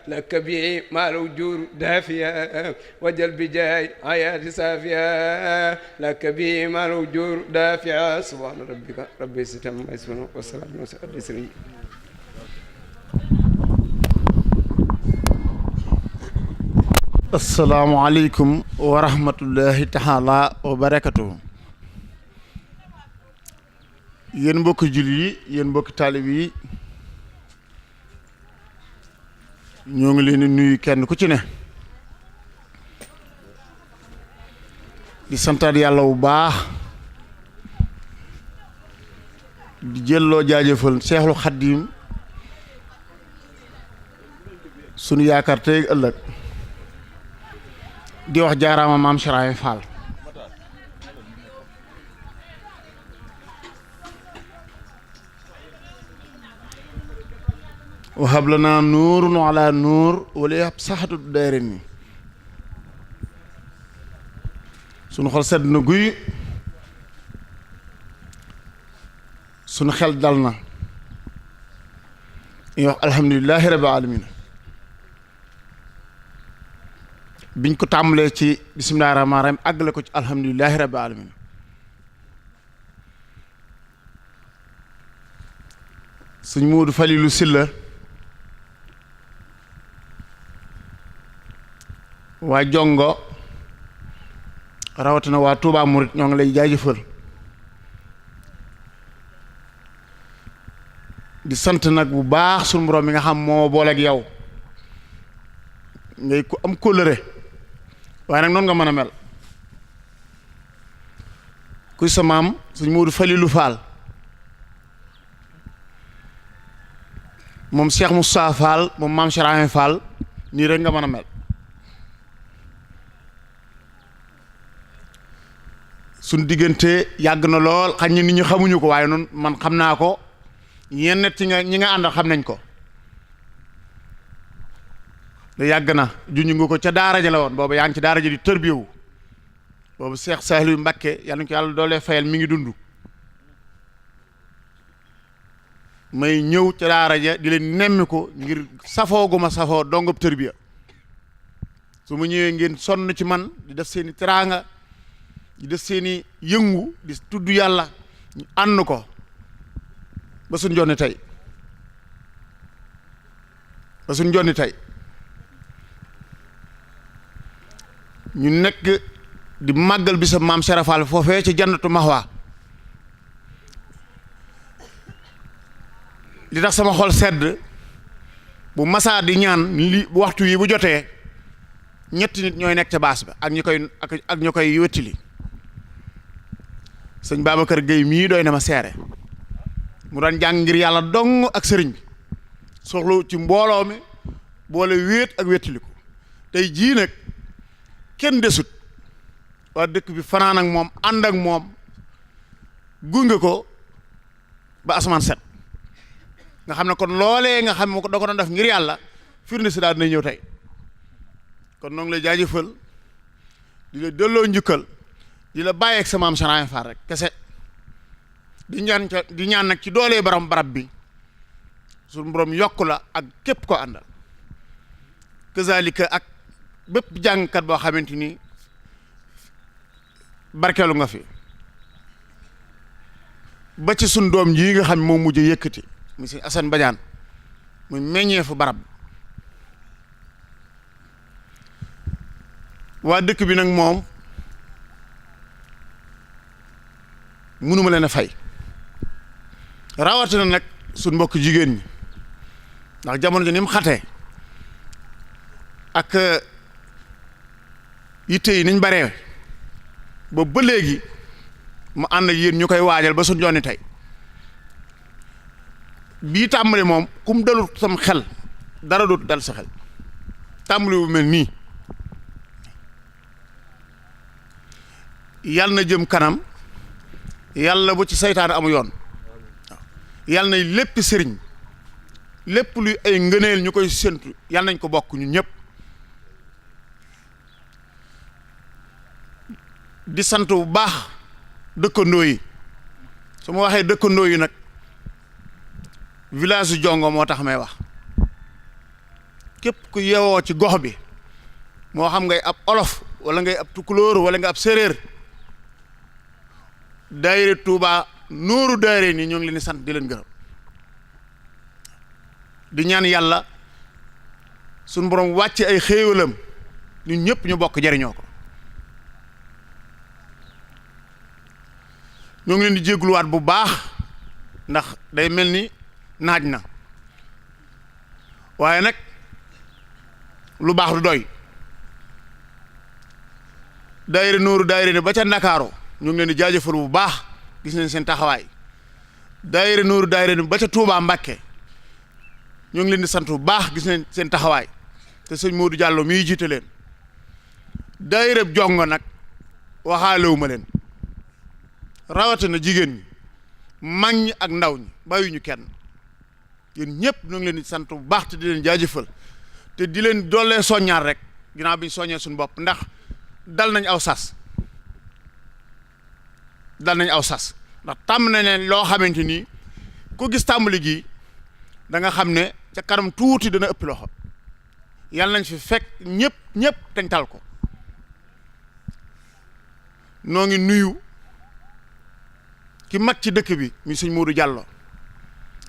لك بي مال وجور دافية وجل بجاي آيات سافية لك بي مال وجور دافية سبحان ربك رب العزة عما يصفون والسلام على المرسلين. السلام عليكم ورحمة الله تعالى وبركاته. yéen mbokk jullit yi yéen mbokk taalib yi ñoo ngi leen di nuyu kenn ku ci ne di santaat yàlla bu baax di jëlloo jaajëfal Seexul Xaddiim sunu yaakaar tey ëllëg di wax jaaraama maam Charaay Fall wahab lana nuurun ala nuur wala yab saxatu dayre ni sunu xol sedd na guy sunu xel dal na ñu wax alhamdulilahi rabbil alamin biñ ko tàmbalee ci bismillahi rahmaani rahim àggale ko ci alhamdulilahi rabbil alamin sëñ Moodu Falilu Silla waa jongo rawatina waa Touba Murit ñoo ngi lay jaajëfal di sant nag bu baax suñu borom mi nga xam moo booleeg yow ngay ko am kóllëre waaye nag noonu nga mën a mel kuy sa maam sëñ Moodu Falilu Fall moom Cheikh Moussa Fall moom maam Cheikh Rahim Fall nii rek nga mën a mel suñ diggante yàgg na lool xañ ni nit ñi xamuñu ko waaye noonu man xam naa ko ñenn ci nga ñi nga àndal xam nañ ko da yàgg na juñu nga ko ca daara ja la woon boobu yaa ngi ci daara ja di tërbiyewu boobu Cheikh Saliou Mbacké yàlla na ko yàlla doolee fayal mi ngi dund may ñëw ca daara ja di leen nemmi ko ngir safoo gu ma safoo dongob tërbiya su ma ñëwee ngeen sonn ci man di def seeni teraanga di def seeni yëngu di tudd yàlla ñu ànd ko ba suñ jonni tey ñu nekk di màggal bi sa maam Serafal foofee ci jannatu Mahwa li tax sama xol sedd bu masaa di ñaan li waxtu yi bu jotee ñetti nit ñooy nekk ca baas ba ak ñu koy wettili sëñ Babacar Gueye mii doy na ma seere mu daan jàng ngir yàlla dong ak sëriñ bi soxla ci mbooloo mi boole wéet ak wettiliku tey jii nag kenn desut waa dëkk bi fanaan ak moom ànd ak moom gunge ko ba asamaan set nga xam ne kon loolee nga xam ne da ko doon def ngir yàlla firnde si daal dina ñëw tey kon noo ngi lay jaajëfal di la delloo njukkal di la bàyyeeg sa maam Cheikh Rahim Fall rek kese di ñaan nag ci doolee barab bi suñu borom yokk la ak képp ko àndal kazalika ak bépp jàngkat boo xamante ni barkeelu nga fi ba ci suñ doom ji nga xam moo mujj yëkkati monsieur Assane Badiane muy meññee fu barab waa dëkk bi nag moom mënuma leen a fay rawatina nag suñ mbokk jigéen ñi ndax jamono ji ni mu xatee ak yitte yi niñ baree boobu ba léegi mu ànd ak yéen ñu koy waajal ba suñ jonni tey bii tàmbali moom kum dalut sam xel dara dootu dal sa xel tàmbali bu mel nii yàlla na jëm kanam yàlla bu ci saytaan amu yoon yàlla na lépp sëriñ lépp luy ay ngëneel ñu koy séntu yàlla nañ ko bokk ñun ñëpp di sant bu baax dëkkandoo yi su ma waxee dëkkandoo yi nag village Jongo moo tax may wax képp ku yewoo ci gox bi moo xam ngay ab olof wala ngay ab tukulóor wala nga ab séréer daayira Touba nooru daayira nii ñoo ngi leen di sant di leen gërëm di ñaan yàlla suñu borom wàcce ay xéewalam ñun ñëpp ñu bokk jariñoo ko ñoo ngi leen di jégluwaat bu baax ndax day mel ni naaj na waaye nag lu baax du doy daayira nooru daayira ne ba ca Ndakaaru ñu ngi leen di jaajëfal bu baax gis nañ seen taxawaay daayira nooru daayira ne ba ca Touba Mbakke ñu ngi leen di sant bu baax gis nañ seen taxawaay te sëñ Modou Diallo mii jiite leen daayira Jongo nag waxaalewuma leen rawatina jigéen ñi mag ñi ak ndaw ñi bàyyuñu kenn yéen ñëpp ñu ngi leen di sant bu baax te di leen jaajëfal te di leen doolee soññaar rek ginnaaw bi ñu soññee suñu bopp ndax dal nañ aw sas ndax tàmm na leen loo xamante ni ku gis tàmbali gi da nga xam ne ca kanam tuuti dana ëpp loxo yàlla nañ fi fekk ñëpp teñ tal ko noo ngi nuyu ki mag ci dëkk bi mi sëñ Modou Diallo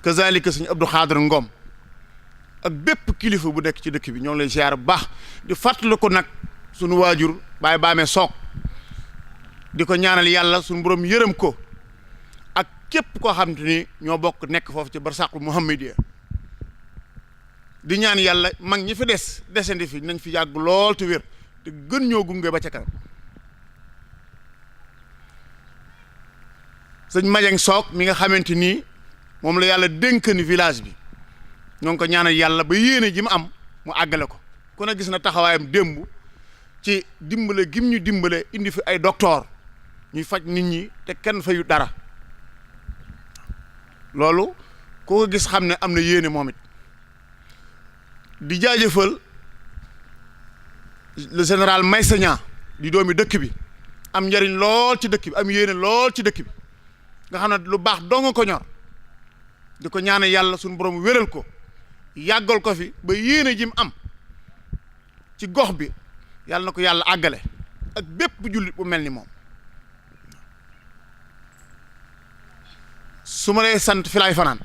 kazalika sëñ Abdou Khadre Ngom ak bépp kilifa bu nekk ci dëkk bi ñoo ngi lay ziar bu baax di fàttali ko nag sunu waajur Baye Baamee Soog di ko ñaanal yàlla sunu borom yërëm ko ak képp koo xam te ni ñoo bokk nekk foofu ci barsàqu muhammadiya di ñaan yàlla mag ñi fi desandi fi nañ fi yàgg lool te wér te gën ñoo gunge ba ca kanam sëñ Madiang Sock mi nga xamante ni moom la yàlla dénk ni village bi ñoo ngi ko ñaanal yàlla ba yéene ji mu am mu àggale ko ku ne gis na taxawaayam démb ci dimbale gim ñu dimbale indi fi ay docteur ñuy faj nit ñi te kenn fayu dara loolu koo ko gis xam ne am na yéene moom it di jaajëfal le général Maysa Niang di doomi dëkk bi am njariñ lool ci dëkk bi am yéene lool ci dëkk bi nga xam ne lu baax dong ko ñor di ko ñaane yàlla suñu borom wéral ko yàggal ko fi ba yéene ji mu am ci gox bi yàlla na ko yàlla àggale ak bépp jullit bu mel ni moom su ma lay sant fi laay fanaan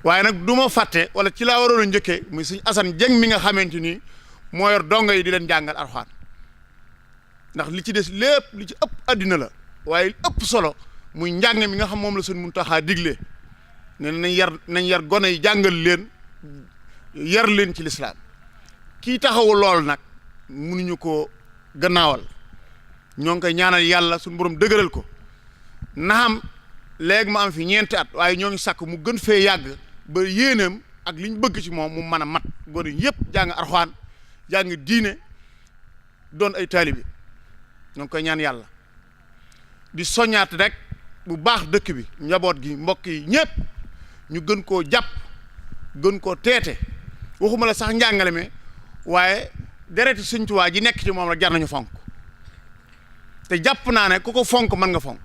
waaye nag du ma fàtte wala ci laa waroon a njëkkee muy sëñ Assane Dieng mi nga xamante ni moo yor dongo yi di leen jàngal alxuraan ndax li ci des lépp li ci ëpp àddina la waaye ëpp solo muy njàng mi nga xam moom la sëñ Muntaxa digle ne nañ yar gone yi jàngal leen yar leen ci lislaam kii taxawu lool nag mënuñu ko gannaawal ñoo ngi koy ñaanal yàlla suñu borom dëgëral ko naam léegi ma am fi ñeenti at waaye ñoo ngi sàkk mu gën fee yàgg ba yéeneem ak li ñu bëgg ci moom mu mën a mat gone yëpp jàng arxaan jàng diine doon ay taalibi ñoo ngi koy ñaan yàlla di soññaat rek bu baax dëkk bi njaboot gi mbokk yi ñëpp ñu gën koo jàpp gën koo teete waxuma la sax njàngale mi waaye dereti Sëñ Tuubaa ji nekk ci moom rek jar nañu fonk te jàpp naa ne ku ko fonk mën nga fonk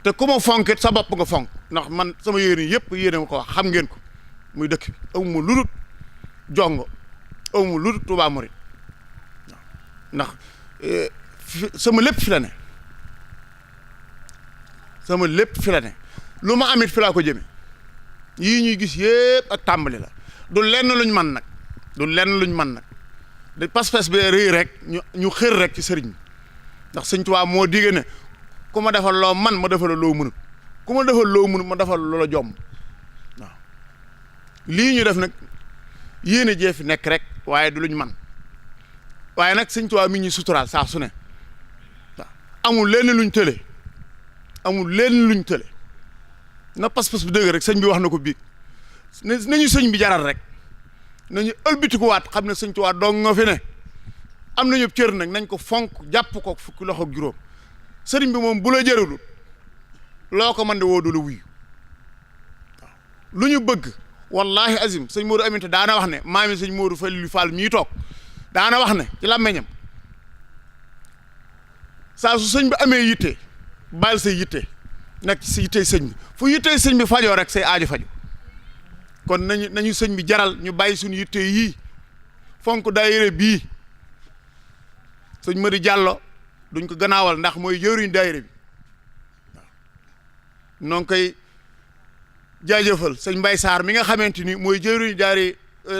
te ku ma fonk it sa bopp nga fonk ndax man sama yéene yëpp yéene ma ko wax xam ngeen ko muy dëkk bi awuma ludut jongo awuma ludut Tuubaa Murit ndax sama lépp fi la ne sama lépp fi la ne lu ma amit fi laa ko jëme yii ñuy gis yëpp ak tàmbali la du lenn luñ man nag du lenn luñ man nag de pas-pas bi rëy rek ñu xër rek ci sëriñ bi ndax Sëñ Tuubaa moo digge ne ku ma defal loo man ma defal loo mënut ku ma defal loo mënut ma defal loola jomb waaw lii ñu def nag yéene jee fi nekk rek waaye du luñ man waaye nag Sëñ Tuubaa mi ñuy suturaal saa su ne waaw amul lenn luñ tële amul lenn luñ tële na pas-pas bi dëgg rek sëñ bi wax na ko biig nañu sëñ bi jaral rek nañu ëlbitikuwaat xam ne Sëñ Tuubaa dong nga fi ne am nañu cër nag nañ ko fonk jàpp ko fukki loxo ak juróom sëriñ bi moom bu la jëralul loo ko mën de woo du la wuyu waaw lu ñu bëgg wallahi azim sëñ Modou Aminta daana wax ne maami sëñ Modou Fall mii toog daana wax ne ci làmmeñam saa su sëñ bi amee yitte baal say yitte nag ci yittey sëñ bi fu yittey sëñ bi fajoo rek say aajo faju kon nañu sëñ bi jaral ñu bàyyi suñu yitte yii fonk daayira bii sëñ Madi Diallo duñ ko gannaawal ndax mooy jëwriñ daayira bi waaw noo ngi koy jaajëfal sëñ Mbay Saar mi nga xamante ni mooy jëwriñ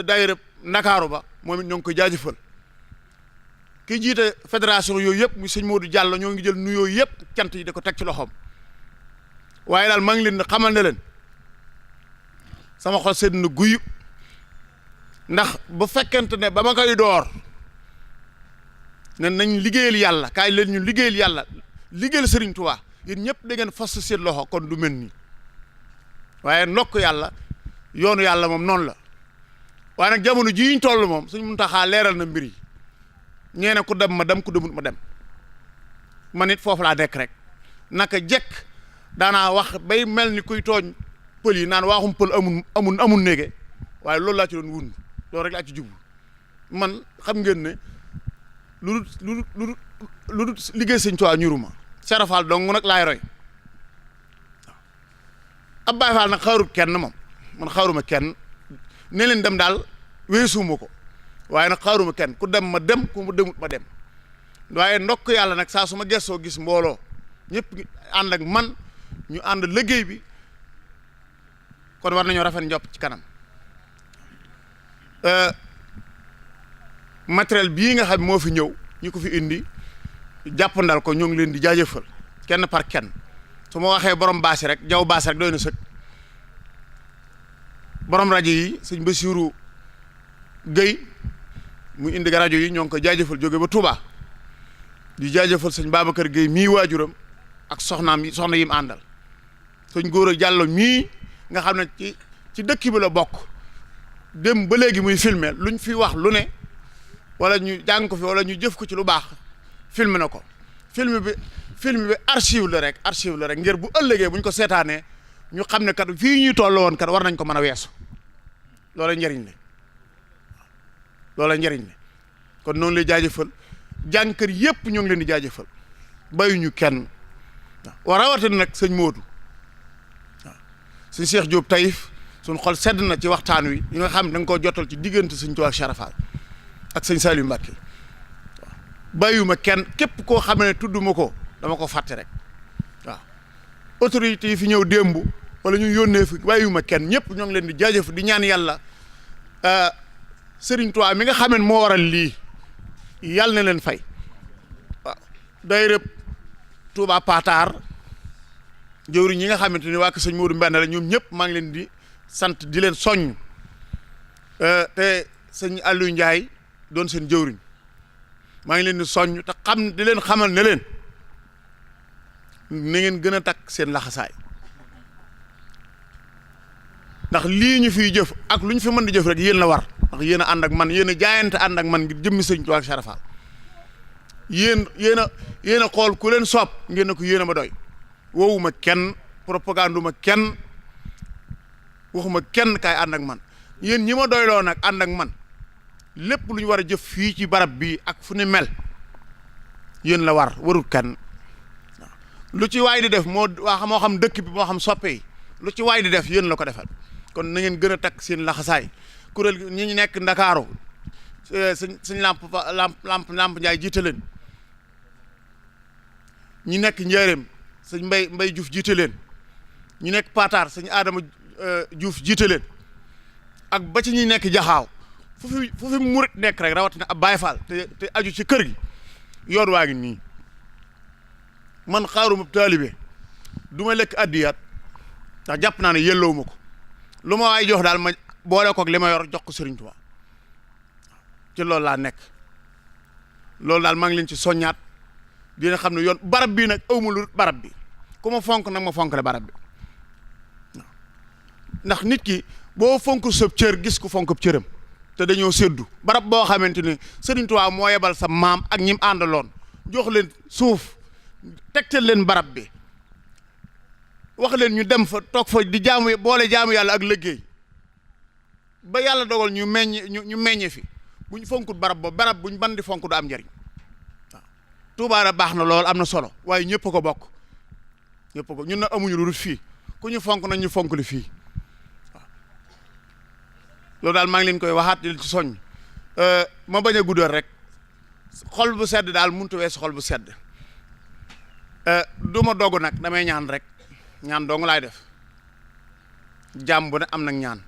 daayira Ndakaaru ba moom it ñoo ngi koy jaajëfal ki jiite fédération yooyu yëpp muy sëñ Modou Diallo ñoo ngi jël nuyoo yëpp cant yi da ko teg ci loxoom waaye daal maa ngi leen xamal ne leen sama xol sedd na guyu ndax bu fekkente ne ba ma koy door ne nañ liggéeyal yàlla kaay leen ñu liggéeyal yàlla liggéeyal Sëriñ Tuubaa yéen ñëpp da ngeen fas seen loxo kon du mel nii waaye ndokk yàlla yoonu yàlla moom noonu la waaye nag jamono jii ñu toll moom Sëñ Muntaxaa leeral na mbir yi ñeene ku dem ma dem ku demut ma dem man it foofu laa nekk rek naka jekk daanaa wax bay mel ni kuy tooñ pël yi naan waaxum pël amul néege waaye loolu laa ci doon wund loolu rek laa ci jublu man xam ngeen ne lu dul liggéey Sëñ Tuubaa ñuruma serafal dong nag laay roy ab Baay Faal nag xaarut kenn moom man xaaruma kenn ne leen dem daal weesuuma ko waaye nag xaaruma kenn ku dem ma dem ku mu demut ma dem waaye ndokk yàlla nag saa su ma gessoo gis mbooloo ñëpp ànd ak man ñu ànd liggéey bi kon war nañoo rafet njop ci kanam matériel bii nga xam moo fi ñëw ñu ko fi indi jàppandal ko ñoo ngi leen di jaajëfal kenn par kenn su ma waxee borom baasi rek jaw baasi rek doy na sëkk borom rajo yi sëñ Bassirou Guèye mu indi rajo yi ñoo ngi ko jaajëfal jóge ba Touba di jaajëfal sëñ Babacar Guèye mii waajuram ak soxnaam yi soxna yim àndal sëñ Gora Diallo mii nga xam ne ci dëkk bi la bokk dem ba léegi muy filmer luñ fi wax lu ne wala ñu jàng ko fi wala ñu jëf ko ci lu baax filmer na ko film bi archive la rek ngir bu ëllëgee buñ ko seetaanee ñu xam ne kat fii ñuy toll woon kat war nañ ko mën a weesu loola njëriñ la kon noonu lay jaajëfal jànkër yépp ñoo ngi leen di jaajëfal bayuñu kenn waaw rawatina nag sëñ Modou waaw sëñ Cheikh Diop Taïf suñ xol sedd na ci waxtaan wi yi nga xam ne da nga koo jotal ci diggante sëñ Tuubaa ak Charafal ak sëñ Saliou Mbacké waaw bàyyuma kenn képp koo xam ne tudduma ko dama ko fàtte rek waaw autorité yi fi ñëw démb wala ñu yónnee fi bàyyuma kenn ñëpp ñoo ngi leen di jaajëf di ñaan yàlla Serigne Touba mi nga xam ne moo waral lii yàlla na leen fay waaw daayira Touba Patar jëwriñ ñi nga xamante ni waa sëñ Modou Mbène la ñoom ñëpp maa ngi leen di sant di leen soññ te sëñ Aliou Ndiaye doon seen jëwriñ maa ngi leen di soññ te xam di leen xamal ne leen na ngeen gën a takk seen laxasaay ndax lii ñu fiy jëf ak lu ñu fi mën di jëf rek yéen la war ndax yéen a ànd ak man yéen a jaayante ànd ak man ngir jëmmi sëñ Tuubaa ak Charafal yéen a xool ku leen soob ngeen ne ko yéen a ma doy woowuma kenn propaganduma kenn waxuma kenn kaay ànd ak man yéen ñi ma doyloo nag ànd ak man lépp lu ñu war a jëf fii ci barab bii ak fu ni mel yéen la warul kenn lu ci waay di def moo xam dëkk bi moo xam soppe yi lu ci waay di def yéen la ko defal kon na ngeen gën a takk seen laxasaay kuréel ñi ñu nekk Ndakaaru sëñ Lamp Njaay jiite leen ñi nekk Njaaréem sëñ Mbay Juuf jiite leen ñi nekk Patar sëñ Adama Juuf jiite leen ak ba ci ñi nekk Jaxaaw fu fi murit nekk rek rawatina ab Baay Faal te aju ci kër gi yoon waa ngi nii man xaaruma taalibe du ma lekk addiyaat ndax jàpp naa ne yelloo ma ko lu ma waay jox daal ma boole koog li ma yor jox ko Serigne Touba ci loolu laa nekk loolu daal maa ngi leen ci soññaat dina xam ne yoon barab bii nag awma lu barab bi ku ma fonk nag ma fonk le barab bi ndax nit ki boo fonk sëb cër gis ku fonk cëram te dañoo séddu barab boo xamante ni Serigne Touba moo yebal sa maam ak ñim àndaloon jox leen suuf tegtal leen barab bi wax leen ñu dem fa toog fa di boole jaamu yàlla ak liggéey ba yàlla dogal ñu meññe fi buñ fonkut barab buñ ban di fonk du am njariñ waaw Touba la baax na lool am na solo waaye ñëpp ko bokk ñun na amuñu lu dul fii ku ñu fonk nañ ñu fonk li fii waaw loolu daal maa ngi leen koy waxaat di ci soññ ma bañ a guddal rek xol bu sedd daal mënut a weesu xol bu sedd du ma dogu nag damay ñaan rek ñaan dong laay def jàmm bu ne am nag ñaan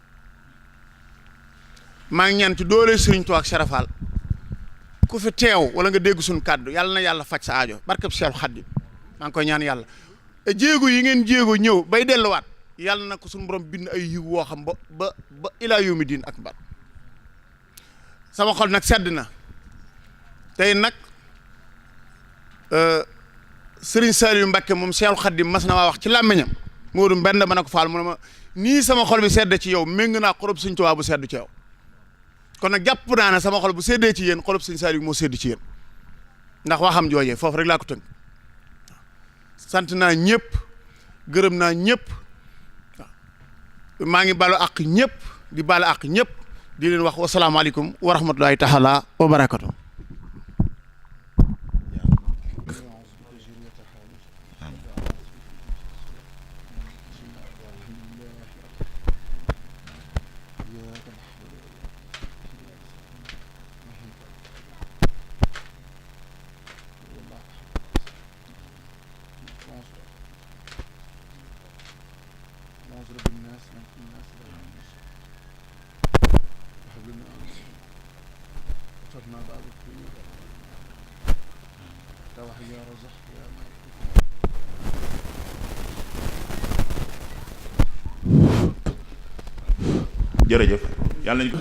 maa ngi ñaan ci doole Serigne Touba ak Charafal ku fi teew wala nga dégg suñu kàddu yàlla na yàlla faj sa aajo barkeb Cheikh Khadim maa ngi koy ñaan yàlla jéego yi ngeen jéego ñëw bay delluwaat yàlla na ko suñu borom bind ay yiw woo xam ba ilaa yawmi diin akbar sama xol nag sedd na tey nag Serigne Saliou Mbacké moom Cheikh Khadim mas na maa wax ci làmmiñam Modou Mbend ma ne ko faal mu ne ma nii sama xol bi sedd ci yow méng naa xolob Serigne Touba bu sedd ci yow kon nag jàpp naa ne sama xol bu seddee ci yéen xolob Serigne Saliou moo sedd ci yéen ndax waxam joojee foofu rek laa ko tënk sant naa ñëpp gërëm naa ñëpp maa ngi balu àq ñëpp di balu àq ñëpp di leen wax wasalaamaaleykum wa rahmatulahi taala wa barakatu jërëjëf yàlla nañ ko